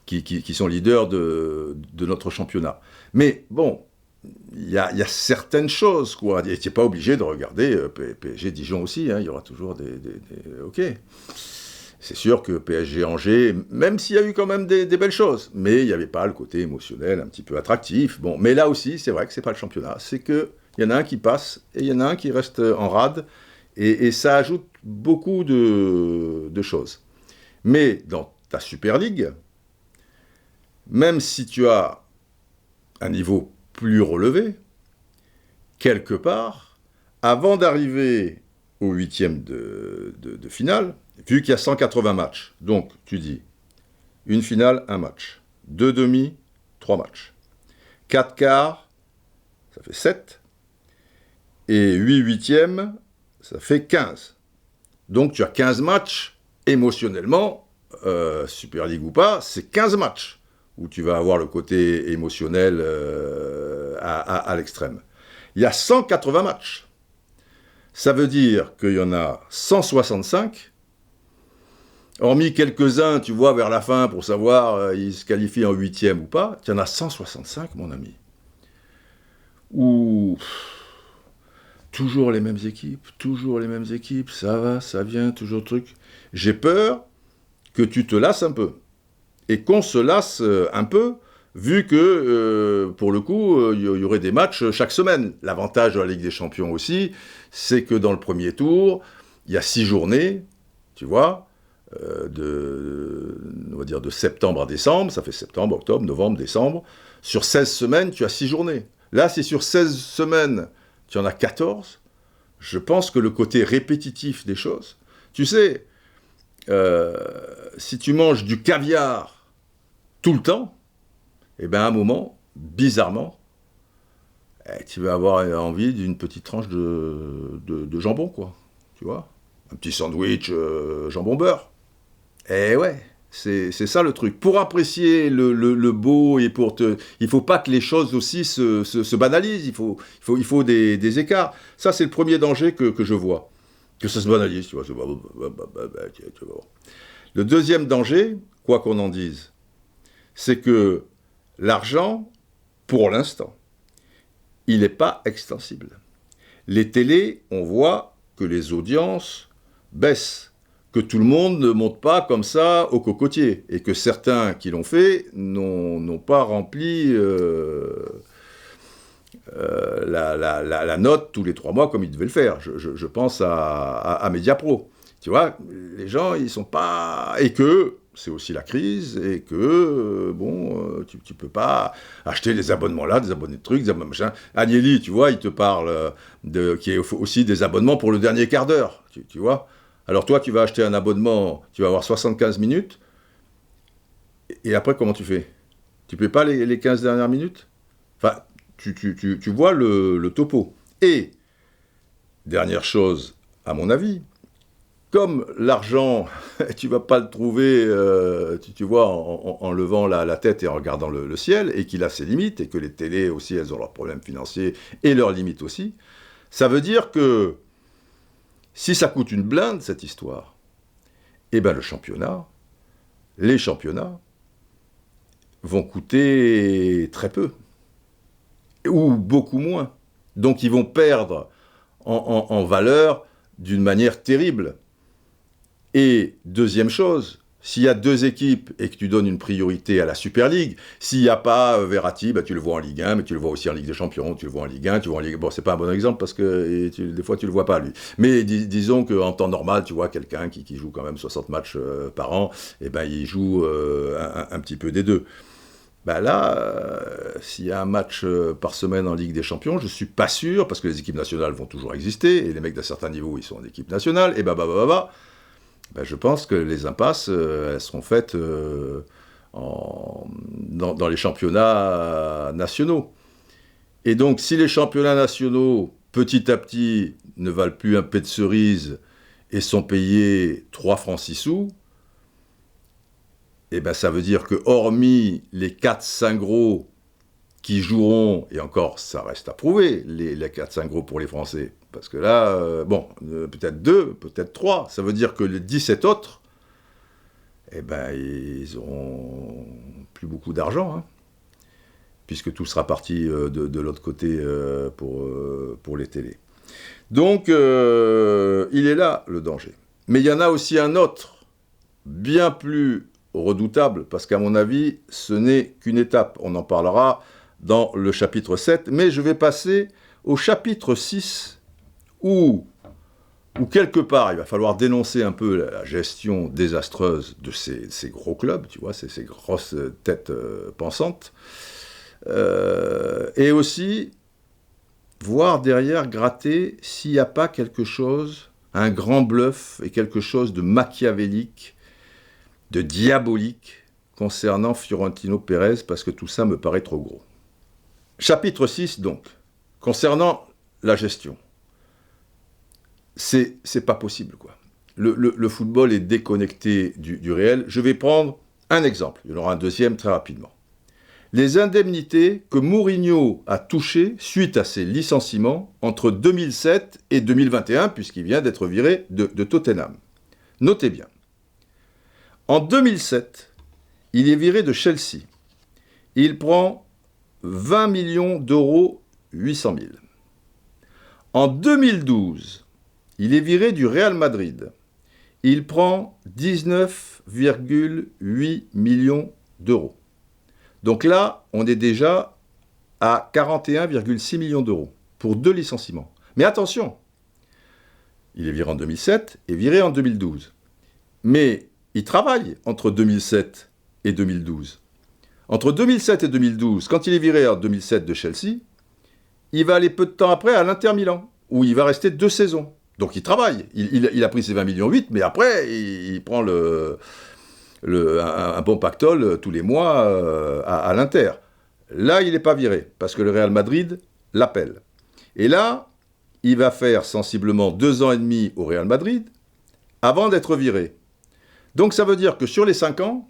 qui sont leaders de notre championnat. Mais bon, il y a certaines choses, quoi. Et tu n'es pas obligé de regarder PSG Dijon aussi, hein. Il y aura toujours des... Ok. C'est sûr que PSG Angers, même s'il y a eu quand même des belles choses, mais il n'y avait pas le côté émotionnel un petit peu attractif. Bon, mais là aussi, c'est vrai que ce n'est pas le championnat. C'est qu'il y en a un qui passe et il y en a un qui reste en rade. Et ça ajoute beaucoup de choses. Mais dans ta Super League, même si tu as un niveau plus relevé, quelque part, avant d'arriver au 8e de finale, vu qu'il y a 180 matchs, donc tu dis, une finale, un match, 2 demi, 3 matchs, 4 quarts, ça fait 7, et 8 huitièmes, ça fait 15. Donc tu as 15 matchs, émotionnellement, Super League ou pas, c'est 15 matchs, où tu vas avoir le côté émotionnel à l'extrême. Il y a 180 matchs. Ça veut dire qu'il y en a 165, hormis quelques-uns, tu vois, vers la fin, pour savoir ils se qualifient en 8e ou pas, il y en a 165, mon ami. Où... toujours les mêmes équipes, ça va, ça vient, toujours le truc. J'ai peur que tu te lasses un peu. Et qu'on se lasse un peu, vu que, pour le coup, il y aurait des matchs chaque semaine. L'avantage de la Ligue des Champions aussi, c'est que dans le premier tour, il y a 6 journées, tu vois, on va dire de septembre à décembre, ça fait septembre, octobre, novembre, décembre. Sur 16 semaines, tu as 6 journées. Là, c'est sur 16 semaines, tu en as 14, je pense que le côté répétitif des choses, tu sais, si tu manges du caviar tout le temps, eh bien à un moment, bizarrement, tu vas avoir envie d'une petite tranche de jambon, quoi, tu vois, un petit sandwich jambon-beurre. Eh ouais, c'est ça le truc. Pour apprécier le beau et il faut pas que les choses aussi se banalisent. Il faut des écarts. Ça, c'est le premier danger que je vois. Que ça se banalise, tu vois. Le deuxième danger, quoi qu'on en dise, c'est que l'argent, pour l'instant, il n'est pas extensible. Les télés, on voit que les audiences baissent, que tout le monde ne monte pas comme ça au cocotier, et que certains qui l'ont fait n'ont pas rempli la note tous les 3 mois comme ils devaient le faire. Je pense à Mediapro. Tu vois, les gens, ils sont pas... Et que c'est aussi la crise, et que, tu peux pas acheter des abonnements là, des abonnés de trucs, des abonnements machin. Agnelli, tu vois, il te parle qu'il y a aussi des abonnements pour le dernier quart d'heure, tu vois. Alors toi, tu vas acheter un abonnement, tu vas avoir 75 minutes, et après, comment tu fais? Tu ne paies pas les 15 dernières minutes? Enfin, tu vois le topo. Et, dernière chose, à mon avis, comme l'argent, tu ne vas pas le trouver, tu vois, en levant la tête et en regardant le ciel, et qu'il a ses limites, et que les télés aussi, elles ont leurs problèmes financiers, et leurs limites aussi, ça veut dire que si ça coûte une blinde, cette histoire, eh bien les championnats vont coûter très peu, ou beaucoup moins. Donc ils vont perdre en valeur d'une manière terrible. Et deuxième chose, s'il y a 2 équipes et que tu donnes une priorité à la Super League, s'il n'y a pas Verratti, bah, tu le vois en Ligue 1, mais tu le vois aussi en Ligue des Champions, tu le vois en Ligue 1, tu le vois en Ligue... Bon, c'est pas un bon exemple parce que des fois tu le vois pas, lui. Mais disons qu'en temps normal, tu vois quelqu'un qui joue quand même 60 matchs par an, et ben il joue un petit peu des deux. Bah là, s'il y a un match par semaine en Ligue des Champions, je suis pas sûr, parce que les équipes nationales vont toujours exister, et les mecs d'un certain niveau, ils sont en équipe nationale, et je pense que les impasses, elles seront faites dans les championnats nationaux. Et donc, si les championnats nationaux, petit à petit, ne valent plus un pet de cerise et sont payés 3 francs 6 sous, et ben ça veut dire que hormis les 4-5 gros qui joueront, et encore ça reste à prouver, les 4-5 gros pour les Français, parce que là, peut-être 2, peut-être 3, ça veut dire que les 17 autres, eh ben ils auront plus beaucoup d'argent, hein, puisque tout sera parti de l'autre côté pour les télés. Donc, il est là le danger. Mais il y en a aussi un autre, bien plus redoutable, parce qu'à mon avis, ce n'est qu'une étape. On en parlera dans le chapitre 7, mais je vais passer au chapitre 6, où quelque part, il va falloir dénoncer un peu la gestion désastreuse de ces gros clubs, tu vois, ces grosses têtes pensantes, et aussi voir derrière, gratter, s'il n'y a pas quelque chose, un grand bluff et quelque chose de machiavélique, de diabolique concernant Fiorentino Pérez, parce que tout ça me paraît trop gros. Chapitre 6, donc, concernant la gestion. C'est pas possible, quoi. Le football est déconnecté du réel. Je vais prendre un exemple, il y en aura un deuxième très rapidement. Les indemnités que Mourinho a touchées suite à ses licenciements entre 2007 et 2021, puisqu'il vient d'être viré de Tottenham. Notez bien. En 2007, il est viré de Chelsea. Il prend 20 millions d'euros, 800 000. En 2012, il est viré du Real Madrid. Il prend 19,8 millions d'euros. Donc là, on est déjà à 41,6 millions d'euros pour 2 licenciements. Mais attention, il est viré en 2007 et viré en 2012. Mais il travaille entre 2007 et 2012. Entre 2007 et 2012, quand il est viré en 2007 de Chelsea, il va aller peu de temps après à l'Inter Milan, où il va rester 2 saisons. Donc il travaille. Il a pris ses 20,8 millions, mais après, il prend un bon pactole tous les mois à l'Inter. Là, il n'est pas viré, parce que le Real Madrid l'appelle. Et là, il va faire sensiblement 2 ans et demi au Real Madrid avant d'être viré. Donc ça veut dire que sur les 5 ans,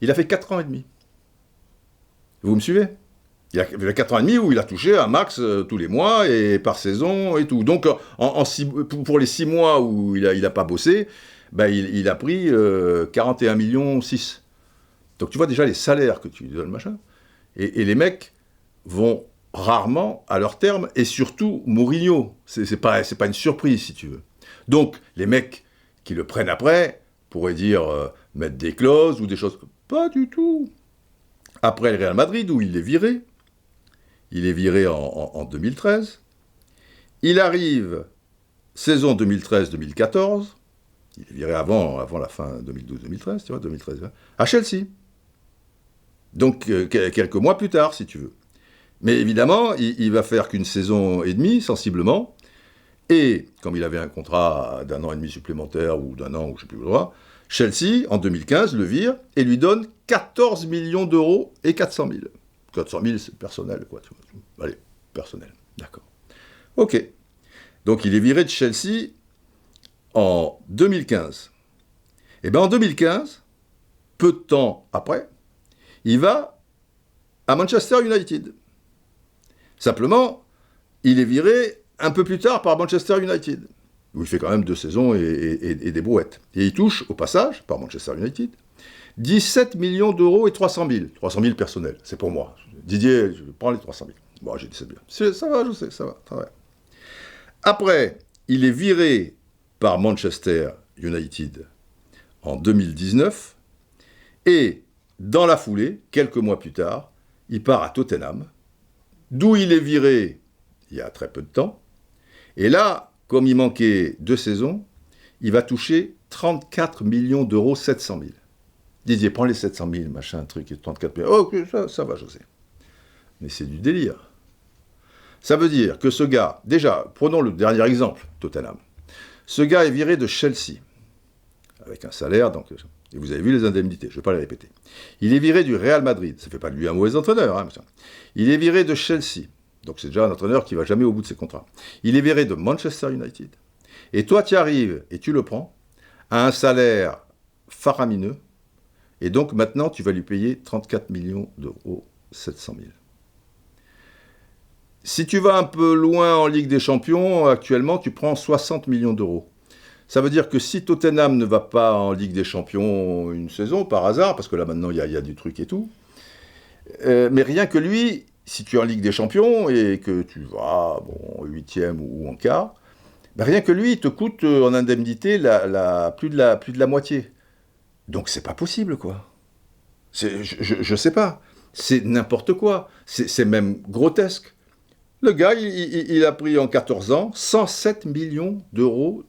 il a fait 4 ans et demi. Vous me suivez ? Il a fait 4 ans et demi où il a touché un max tous les mois et par saison et tout. Donc pour les 6 mois où il a pas bossé, ben, il a pris 41 millions 6. Donc tu vois déjà les salaires que tu lui donnes, machin. Et les mecs vont rarement à leur terme, et surtout Mourinho. C'est pas une surprise, si tu veux. Donc les mecs qui le prennent après pourraient dire mettre des clauses ou des choses. Pas du tout. Après le Real Madrid, où il est viré en 2013. Il arrive saison 2013-2014. Il est viré avant la fin 2012-2013, tu vois, 2013, à Chelsea. Donc, quelques mois plus tard, si tu veux. Mais évidemment, il va faire qu'une saison et demie, sensiblement. Et, comme il avait un contrat d'1 an et demi supplémentaire, ou d'1 an, ou je ne sais plus le droit, Chelsea, en 2015, le vire et lui donne 14 millions d'euros et 400 000. 400 000, c'est personnel, quoi. Allez, personnel, d'accord. Ok. Donc, il est viré de Chelsea en 2015. Et bien, en 2015, peu de temps après, il va à Manchester United. Simplement, il est viré un peu plus tard par Manchester United, où il fait quand même 2 saisons et des brouettes. Et il touche, au passage, par Manchester United, 17 millions d'euros et 300 000. 300 000 personnels, c'est pour moi. Didier, je prends les 300 000. Bon, j'ai dit c'est bien. Ça va, je sais, ça va. Ça va. Après, il est viré par Manchester United en 2019, et dans la foulée, quelques mois plus tard, il part à Tottenham, d'où il est viré il y a très peu de temps, et là, comme il manquait 2 saisons, il va toucher 34 millions d'euros, 700 000. Didier, prends les 700 000, machin, truc, et 34 millions. Oh, ok, ça va, José. Mais c'est du délire. Ça veut dire que ce gars, déjà, prenons le dernier exemple, Tottenham. Ce gars est viré de Chelsea, avec un salaire, donc, et vous avez vu les indemnités, je ne vais pas les répéter. Il est viré du Real Madrid, ça ne fait pas de lui un mauvais entraîneur. Hein, il est viré de Chelsea, donc c'est déjà un entraîneur qui ne va jamais au bout de ses contrats. Il est viré de Manchester United. Et toi, tu arrives et tu le prends à un salaire faramineux, et donc maintenant, tu vas lui payer 34 millions d'euros, 700 000. Si tu vas un peu loin en Ligue des Champions, actuellement, tu prends 60 millions d'euros. Ça veut dire que si Tottenham ne va pas en Ligue des Champions une saison, par hasard, parce que là maintenant il y a du truc et tout, mais rien que lui, si tu es en Ligue des Champions et que tu vas en 8e ou en quart, ben rien que lui, il te coûte en indemnité plus de la moitié. Donc c'est pas possible, quoi. Je sais pas. C'est n'importe quoi. C'est même grotesque. Le gars, il a pris en 14 ans 107 millions d'euros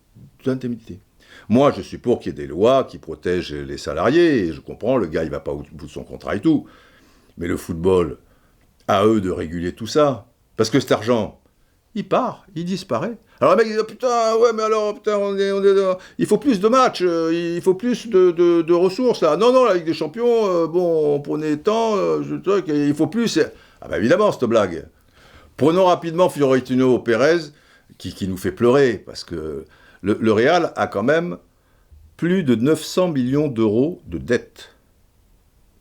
d'indemnité. Moi, je suis pour qu'il y ait des lois qui protègent les salariés, et je comprends, le gars, il va pas au bout de son contrat et tout. Mais le football, à eux de réguler tout ça. Parce que cet argent, il part, il disparaît. Alors le mec dit, oh, putain, ouais, mais alors, putain, il faut plus de matchs, il faut plus de ressources, là. Non, la Ligue des Champions, on prenait tant, il faut plus. Ah ben évidemment, cette blague. Prenons rapidement Florentino Pérez, qui nous fait pleurer, parce que le Real a quand même plus de 900 millions d'euros de dettes.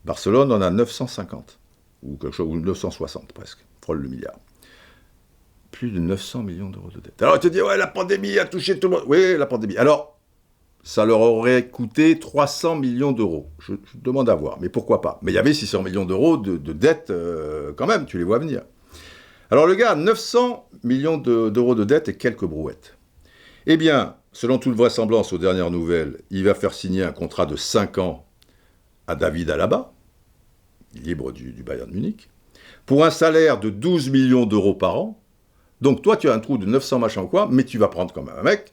Barcelone en a 950, ou quelque chose, ou 960 presque, frôle le milliard. Plus de 900 millions d'euros de dettes. Alors il te dit, ouais, la pandémie a touché tout le monde. Oui, la pandémie. Alors, ça leur aurait coûté 300 millions d'euros. Je demande à voir, mais pourquoi pas. Mais il y avait 600 millions d'euros de dettes quand même, tu les vois venir. Alors le gars a 900 millions d'euros de dettes et quelques brouettes. Eh bien, selon toute vraisemblance aux dernières nouvelles, il va faire signer un contrat de 5 ans à David Alaba, libre du Bayern Munich, pour un salaire de 12 millions d'euros par an. Donc toi, tu as un trou de 900 machin ou quoi, mais tu vas prendre quand même un mec,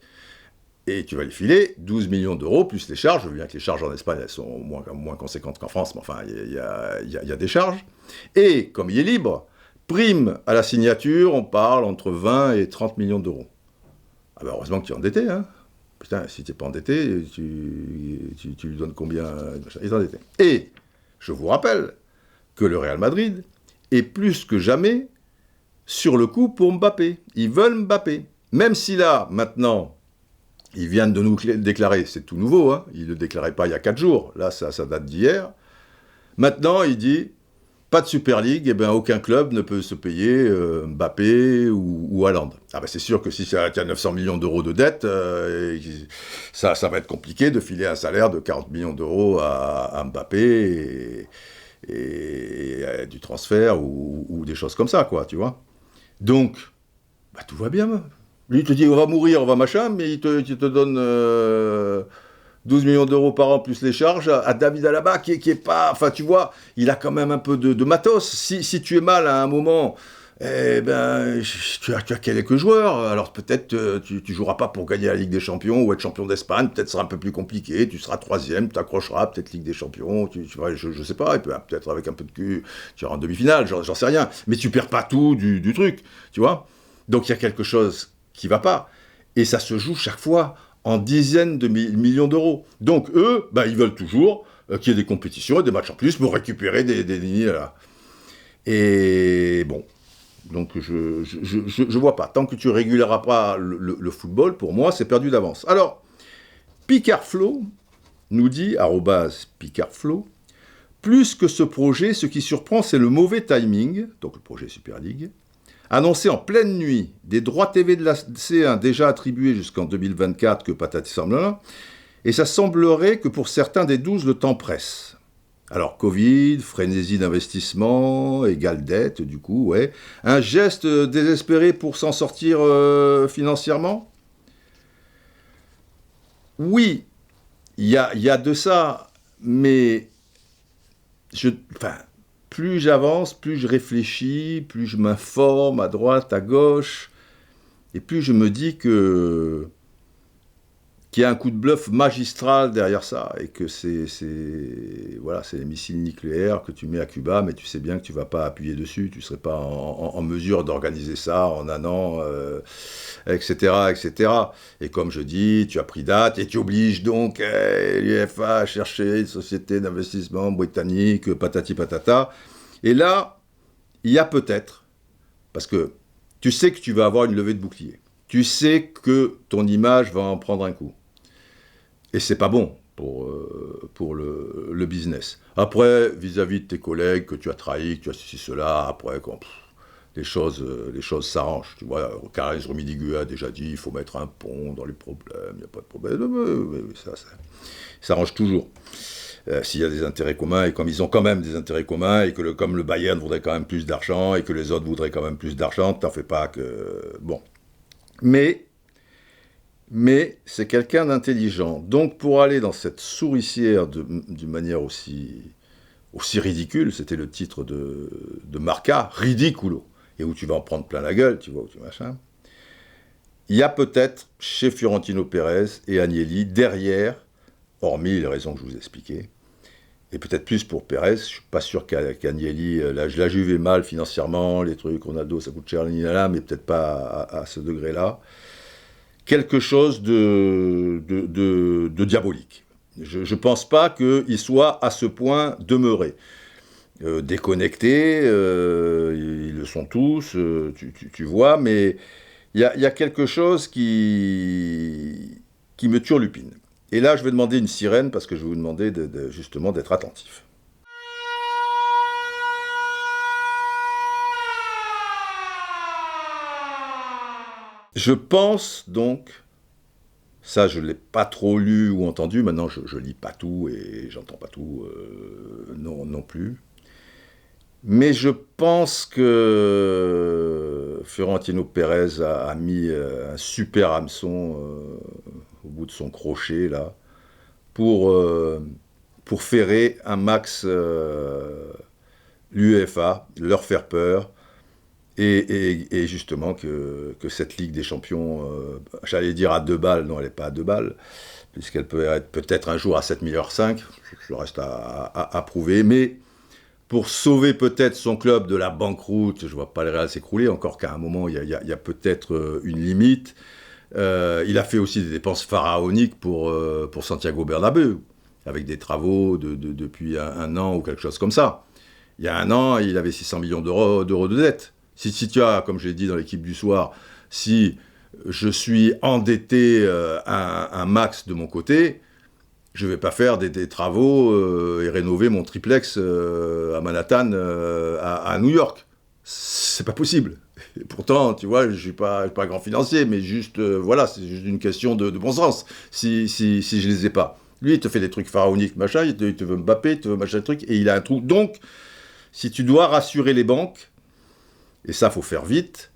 et tu vas lui filer 12 millions d'euros, plus les charges. Je veux bien que les charges en Espagne, elles sont moins conséquentes qu'en France, mais enfin, il y a des charges. Et, comme il est libre, prime à la signature, on parle entre 20 et 30 millions d'euros. Ah ben heureusement que tu es endetté, hein. Putain, si tu n'es pas endetté, tu lui donnes combien? Il est endetté. Et, je vous rappelle que le Real Madrid est plus que jamais sur le coup pour Mbappé. Ils veulent Mbappé. Même si là, maintenant, ils viennent de nous déclarer, c'est tout nouveau, hein, ils ne le déclaraient pas il y a 4 jours, là ça date d'hier. Maintenant, il dit, pas de Super League, et bien aucun club ne peut se payer Mbappé ou Haaland. Ah ben c'est sûr que si tu as 900 millions d'euros de dette, ça va être compliqué de filer un salaire de 40 millions d'euros à Mbappé et du transfert ou des choses comme ça, quoi, tu vois. Donc, bah, tout va bien. Lui, il te dit, on va mourir, on va machin, mais il te donne 12 millions d'euros par an plus les charges à David Alaba, qui est pas... Enfin, tu vois, il a quand même un peu de matos. Si tu es mal à un moment, eh ben, tu as quelques joueurs. Alors peut-être tu joueras pas pour gagner la Ligue des Champions ou être champion d'Espagne. Peut-être sera un peu plus compliqué. Tu seras 3e, tu t'accrocheras, peut-être Ligue des Champions. Je sais pas, et peut-être avec un peu de cul, tu iras en demi-finale, j'en sais rien. Mais tu perds pas tout du truc, tu vois. Donc il y a quelque chose qui va pas. Et ça se joue chaque fois en dizaines de millions d'euros. Donc eux, bah, ils veulent toujours qu'il y ait des compétitions et des matchs en plus pour récupérer des lignes là. Et bon, donc je vois pas. Tant que tu réguleras pas le football, pour moi, c'est perdu d'avance. Alors, Picardflo nous dit, @Picardflo, plus que ce projet, ce qui surprend, c'est le mauvais timing, donc le projet Super League, annoncé en pleine nuit, des droits TV de la C1 déjà attribués jusqu'en 2024 que patati semblala, et ça semblerait que pour certains des 12, le temps presse. Alors Covid, frénésie d'investissement, égale dette, du coup, ouais. Un geste désespéré pour s'en sortir financièrement? Oui, il y a de ça, mais enfin, plus j'avance, plus je réfléchis, plus je m'informe à droite, à gauche, et plus je me dis qu'il y a un coup de bluff magistral derrière ça, et que voilà, c'est les missiles nucléaires que tu mets à Cuba, mais tu sais bien que tu ne vas pas appuyer dessus, tu ne serais pas en mesure d'organiser ça en un an, etc., etc. Et comme je dis, tu as pris date, et tu obliges donc l'UEFA à chercher une société d'investissement britannique, patati patata. Et là, il y a peut-être, parce que tu sais que tu vas avoir une levée de bouclier, tu sais que ton image va en prendre un coup. Et c'est pas bon pour le business. Après, vis-à-vis de tes collègues que tu as trahis, que tu as ceci, cela, après, les choses s'arrangent. Tu vois, Karel Romidigua a déjà dit il faut mettre un pont dans les problèmes, il n'y a pas de problème. Ça s'arrange toujours. S'il y a des intérêts communs, et comme ils ont quand même des intérêts communs, et que comme le Bayern voudrait quand même plus d'argent, et que les autres voudraient quand même plus d'argent, t'en fais pas que... Bon. Mais c'est quelqu'un d'intelligent. Donc pour aller dans cette souricière d'une manière aussi ridicule, c'était le titre de Marca, Ridiculo, et où tu vas en prendre plein la gueule, tu vois, où tu machin. Il y a peut-être chez Fiorentino Pérez et Agnelli, derrière, hormis les raisons que je vous ai expliquées, et peut-être plus pour Pérez, je ne suis pas sûr qu'Agnelli, la Juve est mal financièrement, les trucs, Ronaldo, ça coûte cher, mais peut-être pas à ce degré-là, quelque chose de diabolique. Je ne pense pas qu'il soit à ce point demeuré. Déconnectés, ils le sont tous, tu vois, mais il y a quelque chose qui me turlupine. Et là, je vais demander une sirène parce que je vais vous demander justement d'être attentif. Je pense donc, ça je ne l'ai pas trop lu ou entendu, maintenant je lis pas tout et j'entends pas tout non plus, mais je pense que Fiorentino Pérez a mis un super hameçon au bout de son crochet là, pour ferrer un max l'UEFA, leur faire peur, et justement que cette Ligue des Champions, j'allais dire à 2 balles, non elle n'est pas à 2 balles, puisqu'elle peut être peut-être un jour à 7,5 milliards, je reste à prouver, mais pour sauver peut-être son club de la banqueroute, je ne vois pas le Real s'écrouler, encore qu'à un moment il y a peut-être une limite. Il a fait aussi des dépenses pharaoniques pour Santiago Bernabéu, avec des travaux depuis un an ou quelque chose comme ça. Il y a un an, il avait 600 millions d'euros de dette. Si tu as, comme je l'ai dit dans l'équipe du soir, si je suis endetté un max de mon côté, je ne vais pas faire des travaux et rénover mon triplex à Manhattan, à New York. C'est pas possible. Et pourtant, tu vois, je ne suis pas grand financier, mais juste, voilà, c'est juste une question de bon sens, si je les ai pas. Lui, il te fait des trucs pharaoniques, machin, il te veut Mbappé, il te veut machin truc, et il a un trou. Donc, si tu dois rassurer les banques, et ça, faut faire vite,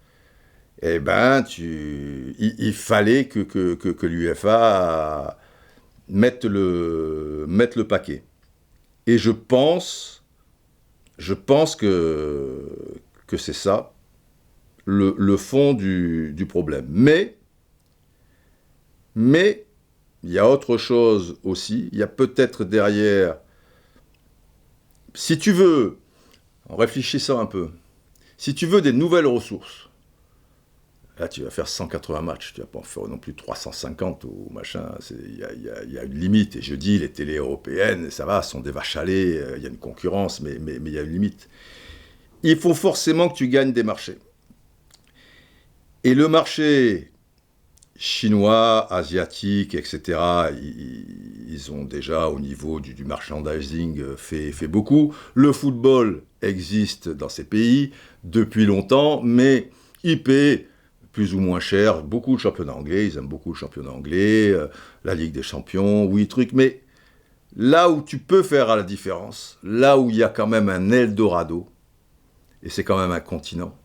eh ben, il fallait que l'UEFA mette le paquet. Et je pense que c'est ça, le fond du problème. Mais, il y a autre chose aussi. Il y a peut-être derrière, si tu veux, en réfléchissant un peu, si tu veux des nouvelles ressources, là tu vas faire 180 matchs, tu vas pas en faire non plus 350 ou machin, il y a une limite. Et je dis, les télés européennes, ça va, sont des vaches à lait, il y a une concurrence, mais il y a une limite. Il faut forcément que tu gagnes des marchés. Et le marché chinois, asiatique, etc., ils ont déjà, au niveau du merchandising, fait beaucoup. Le football existe dans ces pays depuis longtemps, mais il paie plus ou moins cher. Beaucoup de championnats anglais, ils aiment beaucoup le championnat anglais, la Ligue des Champions, oui, truc. Mais là où tu peux faire la différence, là où il y a quand même un Eldorado, et c'est quand même un continent,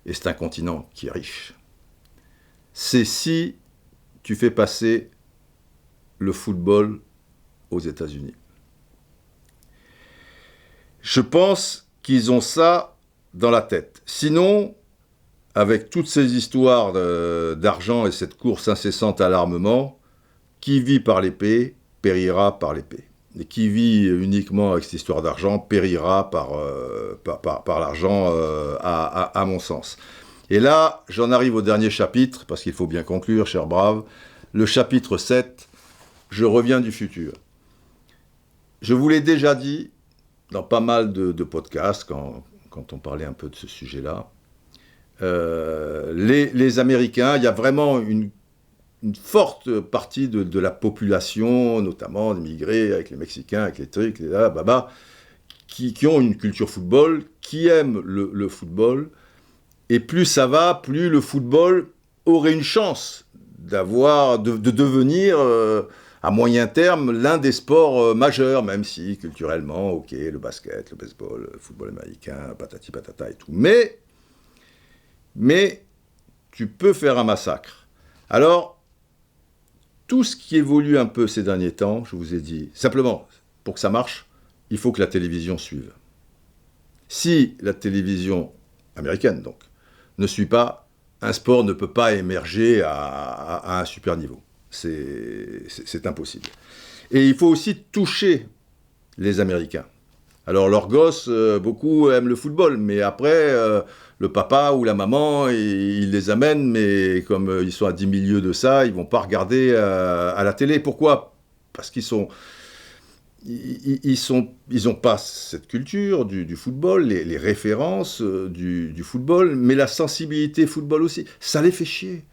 et c'est un continent qui est riche, c'est si tu fais passer le football aux États-Unis. Je pense qu'ils ont ça dans la tête. Sinon, avec toutes ces histoires d'argent et cette course incessante à l'armement, qui vit par l'épée périra par l'épée. Et qui vit uniquement avec cette histoire d'argent périra par l'argent, à mon sens. Et là, j'en arrive au dernier chapitre, parce qu'il faut bien conclure, cher brave. Le chapitre 7, je reviens du futur. Je vous l'ai déjà dit dans pas mal de podcasts, quand on parlait un peu de ce sujet-là. Les Américains, il y a vraiment une forte partie de la population, notamment d'immigrés avec les Mexicains, avec les trucs, les là, baba, qui ont une culture football, qui aiment le football, et plus ça va, plus le football aurait une chance de devenir, à moyen terme, l'un des sports majeurs, même si, culturellement, ok, le basket, le baseball, le football américain, patati patata et tout. Mais tu peux faire un massacre. Alors, tout ce qui évolue un peu ces derniers temps, je vous ai dit, simplement, pour que ça marche, il faut que la télévision suive. Si la télévision américaine, donc, ne suit pas, un sport ne peut pas émerger à un super niveau. C'est impossible. Et il faut aussi toucher les Américains. Alors, leurs gosses, beaucoup aiment le football, mais après, le papa ou la maman, ils les amènent, mais comme ils sont à 10 000 lieues de ça, ils ne vont pas regarder à la télé. Pourquoi ? Parce qu'ils n'ont pas cette culture du football, les références du football, mais la sensibilité football aussi. Ça les fait chier.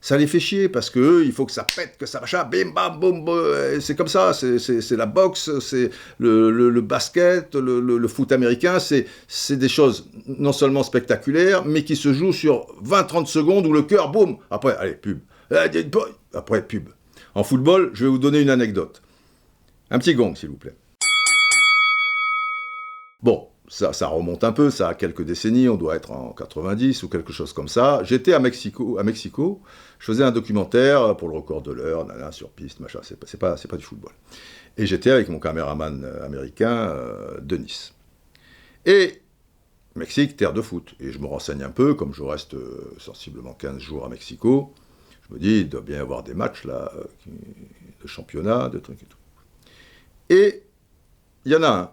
Ça les fait chier parce que il faut que ça pète, que ça machin, bim, bam, boum, boum. C'est comme ça, c'est la boxe, c'est le basket, le foot américain, c'est des choses non seulement spectaculaires, mais qui se jouent sur 20-30 secondes où le cœur, boum, après, allez, pub. Après, pub. En football, je vais vous donner une anecdote. Un petit gong, s'il vous plaît. Bon, ça remonte un peu, ça a quelques décennies, on doit être en 90 ou quelque chose comme ça. J'étais à Mexico, je faisais un documentaire pour le record de l'heure, sur piste, machin, c'est pas du football. Et j'étais avec mon caméraman américain, Denis. Et Mexique, terre de foot. Et je me renseigne un peu, comme je reste sensiblement 15 jours à Mexico, je me dis, il doit bien y avoir des matchs là, de championnat, de trucs et tout. Et il y en a un.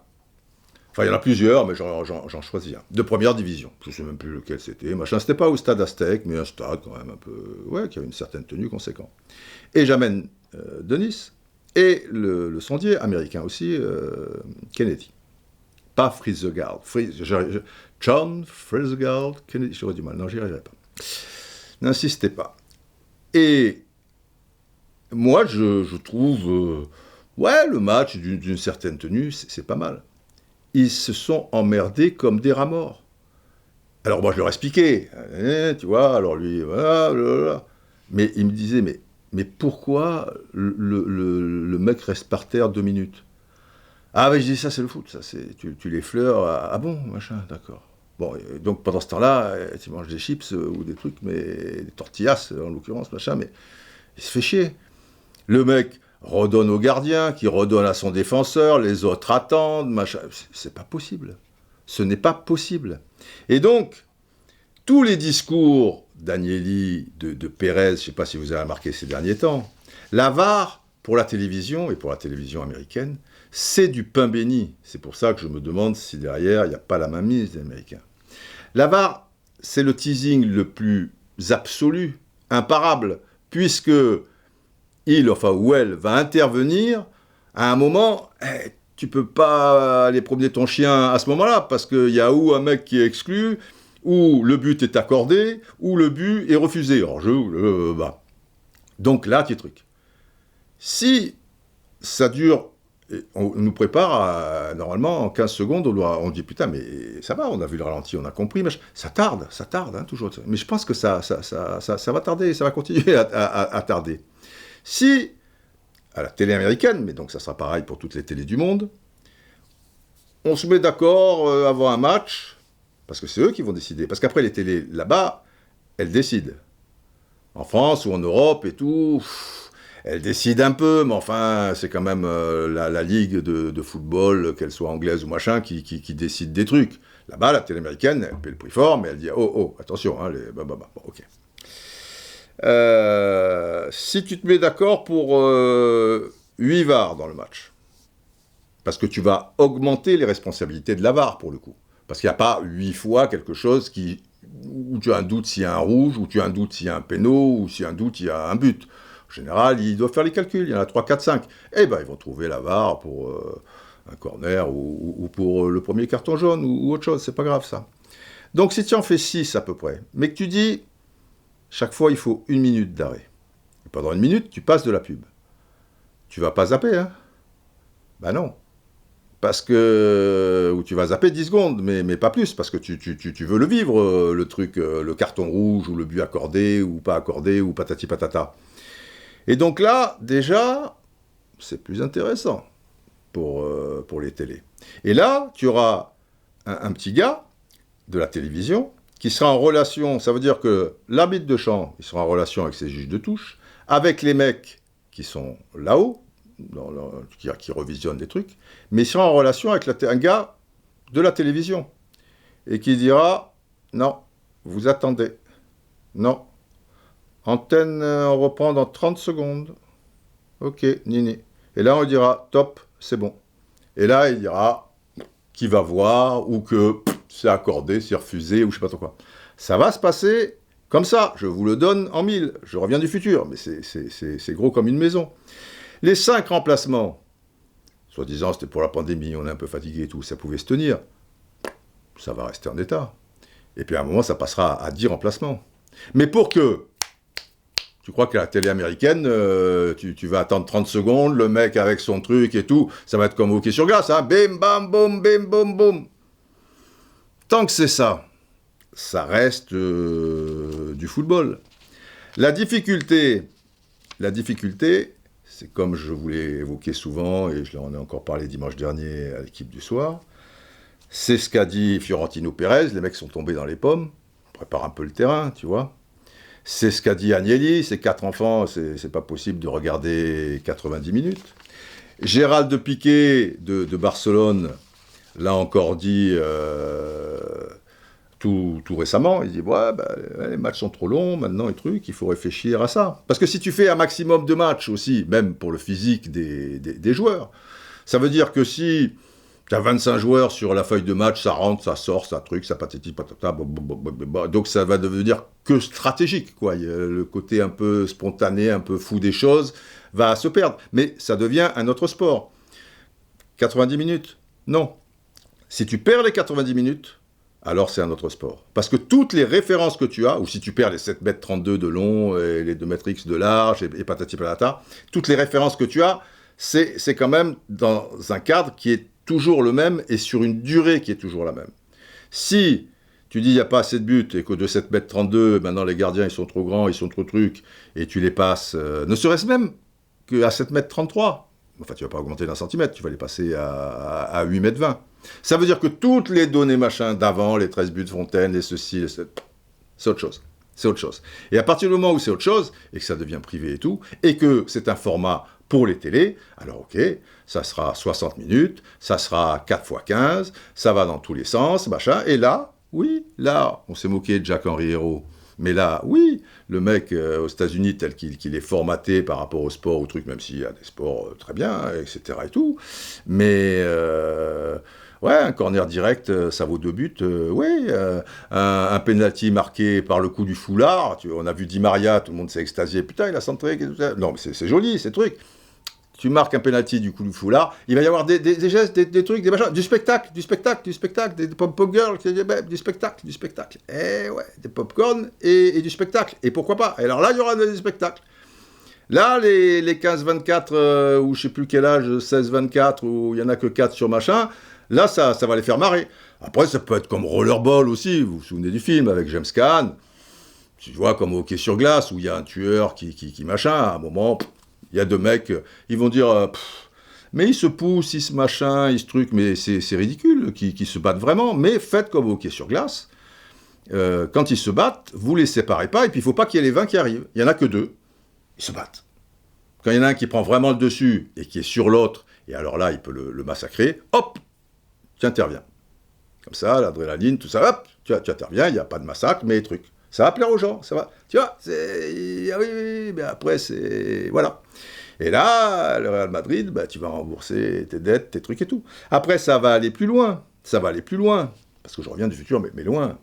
Enfin, il y en a plusieurs, mais j'en choisis un. De première division. Je ne sais même plus lequel c'était. Machin, c'était pas au stade Aztec, mais un stade quand même un peu... Ouais, qui avait une certaine tenue conséquente. Et j'amène Denis et le sondier américain aussi, Kennedy. Pas Fitzgerald. John Fitzgerald Kennedy. J'aurais du mal. Non, j'y arriverai pas. N'insistez pas. Et moi, je trouve... ouais, le match d'une certaine tenue, c'est pas mal. Ils se sont emmerdés comme des rats morts. Alors moi je leur expliquais, tu vois, alors lui, voilà. Mais il me disait, mais pourquoi le mec reste par terre 2 minutes ? Ah mais je dis, ça c'est le foot, ça c'est, tu l'effleures, ah bon, machin, d'accord. Bon, donc pendant ce temps-là, tu manges des chips ou des trucs, mais des tortillas en l'occurrence, machin, mais il se fait chier. Le mec redonne au gardien, qui redonne à son défenseur, les autres attendent, machin. C'est pas possible. Ce n'est pas possible. Et donc, tous les discours d'Agnelli, de Pérez, je ne sais pas si vous avez remarqué ces derniers temps, la VAR, pour la télévision, et pour la télévision américaine, c'est du pain béni. C'est pour ça que je me demande si derrière, il n'y a pas la mainmise des Américains. La VAR, c'est le teasing le plus absolu, imparable, puisque il, enfin, ou elle, va intervenir à un moment, tu peux pas aller promener ton chien à ce moment-là, parce qu'il y a ou un mec qui est exclu, ou le but est accordé, ou le but est refusé. Hors jeu, donc là, petit truc. Si ça dure, on nous prépare normalement en 15 secondes, on dit putain, mais ça va, on a vu le ralenti, on a compris, mais ça tarde, hein, toujours. Mais je pense que ça va tarder, ça va continuer à tarder. Si, à la télé américaine, mais donc ça sera pareil pour toutes les télés du monde, on se met d'accord avant un match, parce que c'est eux qui vont décider. Parce qu'après, les télés là-bas, elles décident. En France ou en Europe et tout, Elle décide un peu, mais enfin, c'est quand même la ligue de football, qu'elle soit anglaise ou machin, qui décide des trucs. Là-bas, la télé américaine, elle paie le prix fort, mais elle dit oh, attention, hein, bon, ok. Si tu te mets d'accord pour 8 VAR dans le match, parce que tu vas augmenter les responsabilités de la VAR pour le coup. Parce qu'il n'y a pas 8 fois quelque chose où tu as un doute s'il y a un rouge, où tu as un doute s'il y a un péno, ou s'il y a un doute s'il y a un but. En général, ils doivent faire les calculs, il y en a 3, 4, 5. Eh bien, ils vont trouver la VAR pour un corner ou pour le premier carton jaune ou autre chose, c'est pas grave ça. Donc si tu en fais 6 à peu près, mais que tu dis, chaque fois il faut 1 minute d'arrêt. Et pendant 1 minute, tu passes de la pub. Tu vas pas zapper, hein? Ben non. Parce que... Ou tu vas zapper 10 secondes, mais pas plus, parce que tu veux le vivre, le truc, le carton rouge, ou le but accordé, ou pas accordé, ou patati patata. Et donc là, déjà, c'est plus intéressant pour les télés. Et là, tu auras un petit gars de la télévision qui sera en relation, ça veut dire que l'arbitre de champ, il sera en relation avec ses juges de touche, avec les mecs qui sont là-haut, qui revisionnent des trucs, mais il sera en relation avec un gars de la télévision, et qui dira, non, vous attendez, non, antenne, on reprend dans 30 secondes, ok, nini. Et là, on dira, top, c'est bon. Et là, il dira, qui va voir, ou que c'est accordé, c'est refusé, ou je sais pas trop quoi. Ça va se passer comme ça, je vous le donne en 1000, je reviens du futur, mais c'est gros comme une maison. Les 5 remplacements, soi-disant c'était pour la pandémie, on est un peu fatigué et tout, ça pouvait se tenir. Ça va rester en état. Et puis à un moment, ça passera à 10 remplacements. Mais pour que, tu crois que la télé américaine, tu vas attendre 30 secondes, le mec avec son truc et tout, ça va être comme au hockey sur glace, hein, bim, bam, boum, bim, boum, boum. Tant que c'est ça, ça reste du football. La difficulté, c'est comme je vous l'ai évoqué souvent, et je l'en ai encore parlé dimanche dernier à l'équipe du soir, c'est ce qu'a dit Fiorentino Pérez, les mecs sont tombés dans les pommes, on prépare un peu le terrain, tu vois. C'est ce qu'a dit Agnelli, ses 4 enfants, c'est pas possible de regarder 90 minutes. Gérald de Piquet de Barcelone l'a encore dit tout récemment, il dit les matchs sont trop longs maintenant et trucs, il faut réfléchir à ça. Parce que si tu fais un maximum de matchs aussi, même pour le physique des joueurs, ça veut dire que si tu as 25 joueurs sur la feuille de match, ça rentre, ça sort, ça truc, ça patati patata, donc ça va devenir que stratégique, quoi. Le côté un peu spontané, un peu fou des choses va se perdre. Mais ça devient un autre sport. 90 minutes? Non. Si tu perds les 90 minutes, alors c'est un autre sport. Parce que toutes les références que tu as, ou si tu perds les 7,32 m de long, et les 2,x m de large, et patati patata, toutes les références que tu as, c'est quand même dans un cadre qui est toujours le même, et sur une durée qui est toujours la même. Si tu dis il n'y a pas assez de buts, et que de 7,32 m, maintenant les gardiens ils sont trop grands, ils sont trop trucs, et tu les passes, ne serait-ce même qu'à 7,33 m, enfin tu ne vas pas augmenter d'un centimètre, tu vas les passer à 8,20 m. Ça veut dire que toutes les données machin d'avant, les 13 buts de Fontaine, les ceci, c'est autre chose. C'est autre chose. Et à partir du moment où c'est autre chose, et que ça devient privé et tout, et que c'est un format pour les télés, alors ok, ça sera 60 minutes, ça sera 4 x 15, ça va dans tous les sens, machin, et là, oui, là, on s'est moqué de Jacques-Henri Hérault, mais là, oui, le mec aux États-Unis tel qu'il est formaté par rapport au sport ou truc, même s'il y a des sports très bien, etc. et tout, mais ouais, un corner direct, ça vaut 2 buts, oui, un penalty marqué par le coup du foulard, on a vu Di Maria, tout le monde s'est extasié, putain, il a centré, non, mais c'est joli, ces trucs. Tu marques un penalty du coup du foulard, il va y avoir des gestes, des trucs, des machins, du spectacle, des pop girls, du spectacle. Eh ouais, des popcorn et du spectacle. Et pourquoi pas? Alors là, il y aura des spectacles. Là, les 15-24, ou je sais plus quel âge, 16-24, où il y en a que 4 sur machin, là, ça va les faire marrer. Après, ça peut être comme Rollerball aussi, vous vous souvenez du film avec James Caan, tu vois, comme au hockey sur glace, où il y a un tueur qui machin, à un moment... Il y a 2 mecs, ils vont dire mais ils se poussent, ils se machin, ils se truc, mais c'est ridicule qu'ils se battent vraiment. Mais faites comme au hockey sur glace. Quand ils se battent, vous les séparez pas, et puis il faut pas qu'il y ait les 20 qui arrivent. Il y en a que 2, ils se battent. Quand il y en a un qui prend vraiment le dessus et qui est sur l'autre, et alors là, il peut le massacrer, hop, tu interviens. Comme ça, l'adrénaline, tout ça, hop, tu interviens, il n'y a pas de massacre, mais truc. Ça va plaire aux gens, ça va. Tu vois, ah oui, mais après, c'est... Voilà. Et là, le Real Madrid, bah, tu vas rembourser tes dettes, tes trucs et tout. Après, ça va aller plus loin. Ça va aller plus loin. Parce que je reviens du futur, mais loin.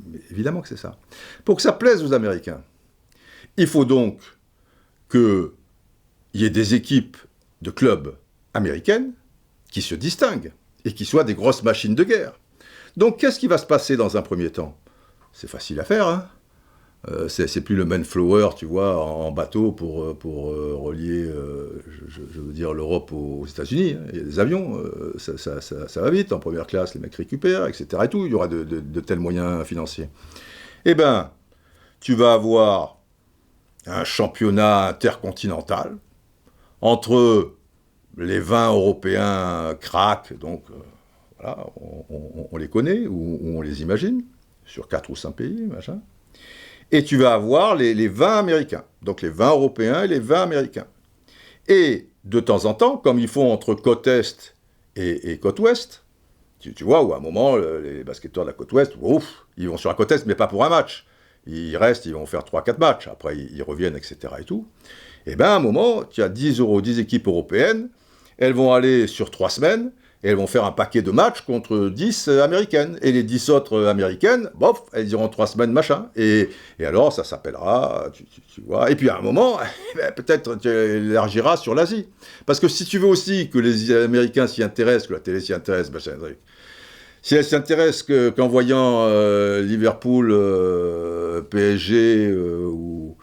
Mais évidemment que c'est ça. Pour que ça plaise aux Américains, il faut donc qu'il y ait des équipes de clubs américaines qui se distinguent et qui soient des grosses machines de guerre. Donc, qu'est-ce qui va se passer dans un premier temps ? C'est facile à faire, hein. C'est plus le Mayflower, tu vois, en bateau pour relier, je veux dire, l'Europe aux États-Unis. Hein. Il y a des avions, ça va vite. En première classe, les mecs récupèrent, etc. Et tout. Il y aura de tels moyens financiers. Eh bien, tu vas avoir un championnat intercontinental entre les 20 Européens crack, donc voilà, on les connaît ou on les imagine, sur 4 ou 5 pays, machin. Et tu vas avoir les 20 Américains, donc les 20 Européens et les 20 Américains. Et de temps en temps, comme ils font entre côte Est et côte Ouest, tu vois, où à un moment, les basketteurs de la côte Ouest, ouf, ils vont sur la côte Est, mais pas pour un match. Ils restent, ils vont faire 3-4 matchs, après ils reviennent, etc. et tout. Et bien à un moment, tu as 10 équipes européennes, elles vont aller sur 3 semaines, et elles vont faire un paquet de matchs contre 10 américaines. Et les 10 autres américaines, bof, elles iront 3 semaines, machin. Et alors, ça s'appellera, tu vois. Et puis à un moment, peut-être tu élargiras sur l'Asie. Parce que si tu veux aussi que les Américains s'y intéressent, que la télé s'y intéresse, machin, si elle s'intéresse qu'en voyant Liverpool, PSG ou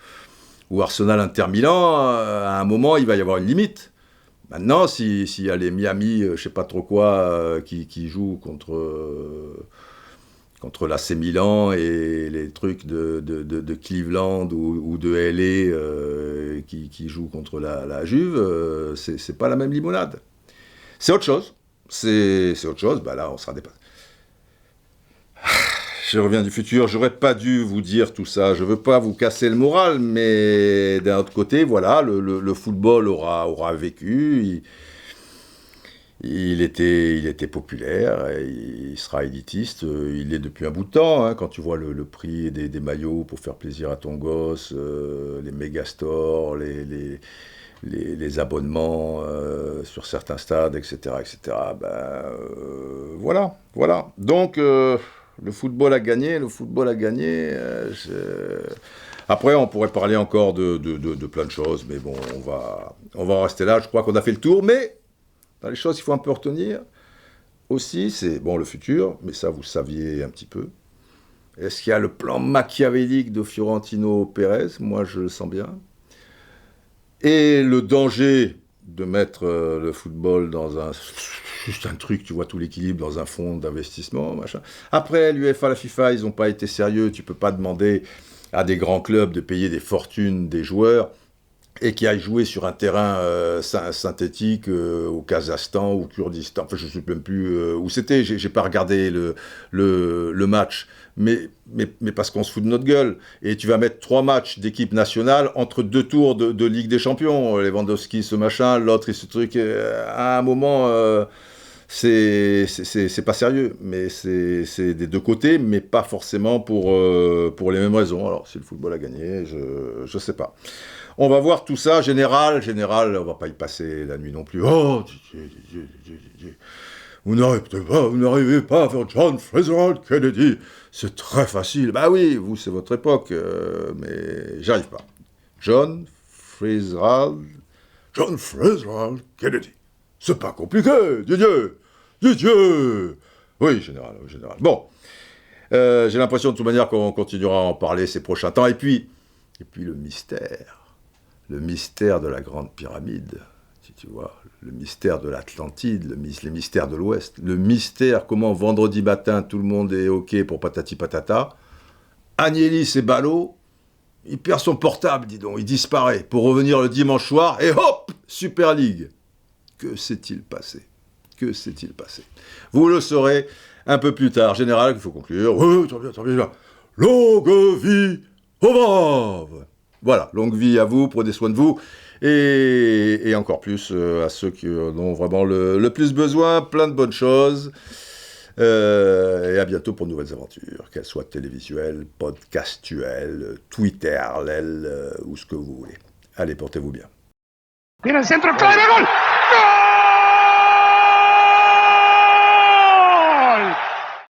Arsenal Inter Milan, à un moment, il va y avoir une limite. Maintenant, s'il y a les Miami, je sais pas trop quoi, qui jouent contre l'AC Milan et les trucs de Cleveland ou de LA qui jouent contre la Juve, c'est pas la même limonade. C'est autre chose. C'est autre chose. Bah là, on sera dépassé. Je reviens du futur, j'aurais pas dû vous dire tout ça, je veux pas vous casser le moral, mais d'un autre côté, voilà, le football aura vécu, il était populaire, il sera élitiste, il est depuis un bout de temps, hein, quand tu vois le prix des maillots pour faire plaisir à ton gosse, les mégastores, les abonnements sur certains stades, etc., voilà. Donc, le football a gagné. Après, on pourrait parler encore de plein de choses, mais bon, on va en rester là. Je crois qu'on a fait le tour, mais dans les choses qu'il faut un peu retenir aussi, c'est, bon, le futur, mais ça, vous saviez un petit peu. Est-ce qu'il y a le plan machiavélique de Fiorentino Pérez ? Moi, je le sens bien. Et le danger de mettre le football dans juste un truc, tu vois, tout l'équilibre dans un fonds d'investissement, machin. Après, l'UEFA, la FIFA, ils n'ont pas été sérieux. Tu peux pas demander à des grands clubs de payer des fortunes des joueurs et qui aillent jouer sur un terrain synthétique au Kazakhstan ou au Kurdistan. Enfin, je ne sais même plus où c'était. J'ai pas regardé le match. Mais parce qu'on se fout de notre gueule. Et tu vas mettre 3 matchs d'équipe nationale entre 2 tours de Ligue des Champions. Lewandowski, ce machin, l'autre et ce truc. À un moment, c'est pas sérieux. Mais c'est des deux côtés, mais pas forcément pour les mêmes raisons. Alors, si le football a gagné, je sais pas. On va voir tout ça. Général, on va pas y passer la nuit non plus. Oh, vous n'arrivez pas à faire John Fitzgerald Kennedy. C'est très facile. Bah oui, vous, c'est votre époque, mais j'arrive pas. John Fitzgerald Kennedy. C'est pas compliqué, Dieu. Oui, général. Bon, j'ai l'impression de toute manière qu'on continuera à en parler ces prochains temps. Et puis le mystère de la Grande Pyramide. Tu vois, le mystère de l'Atlantide, les mystères de l'Ouest, le mystère comment vendredi matin tout le monde est OK pour patati patata, Agnelli c'est ballot, il perd son portable, dis donc, il disparaît pour revenir le dimanche soir et hop, Super League. Que s'est-il passé ? Vous le saurez un peu plus tard. Général, il faut conclure. Oui, très bien. Longue vie au brave. Voilà, longue vie à vous, prenez soin de vous. et encore plus à ceux qui en ont vraiment le plus besoin. Plein de bonnes choses. Et à bientôt pour de nouvelles aventures, qu'elles soient télévisuelles, podcastuelles, Twitterlelles ou ce que vous voulez. Allez, portez-vous bien. Tira el centro, clave, gol. ¡Gol!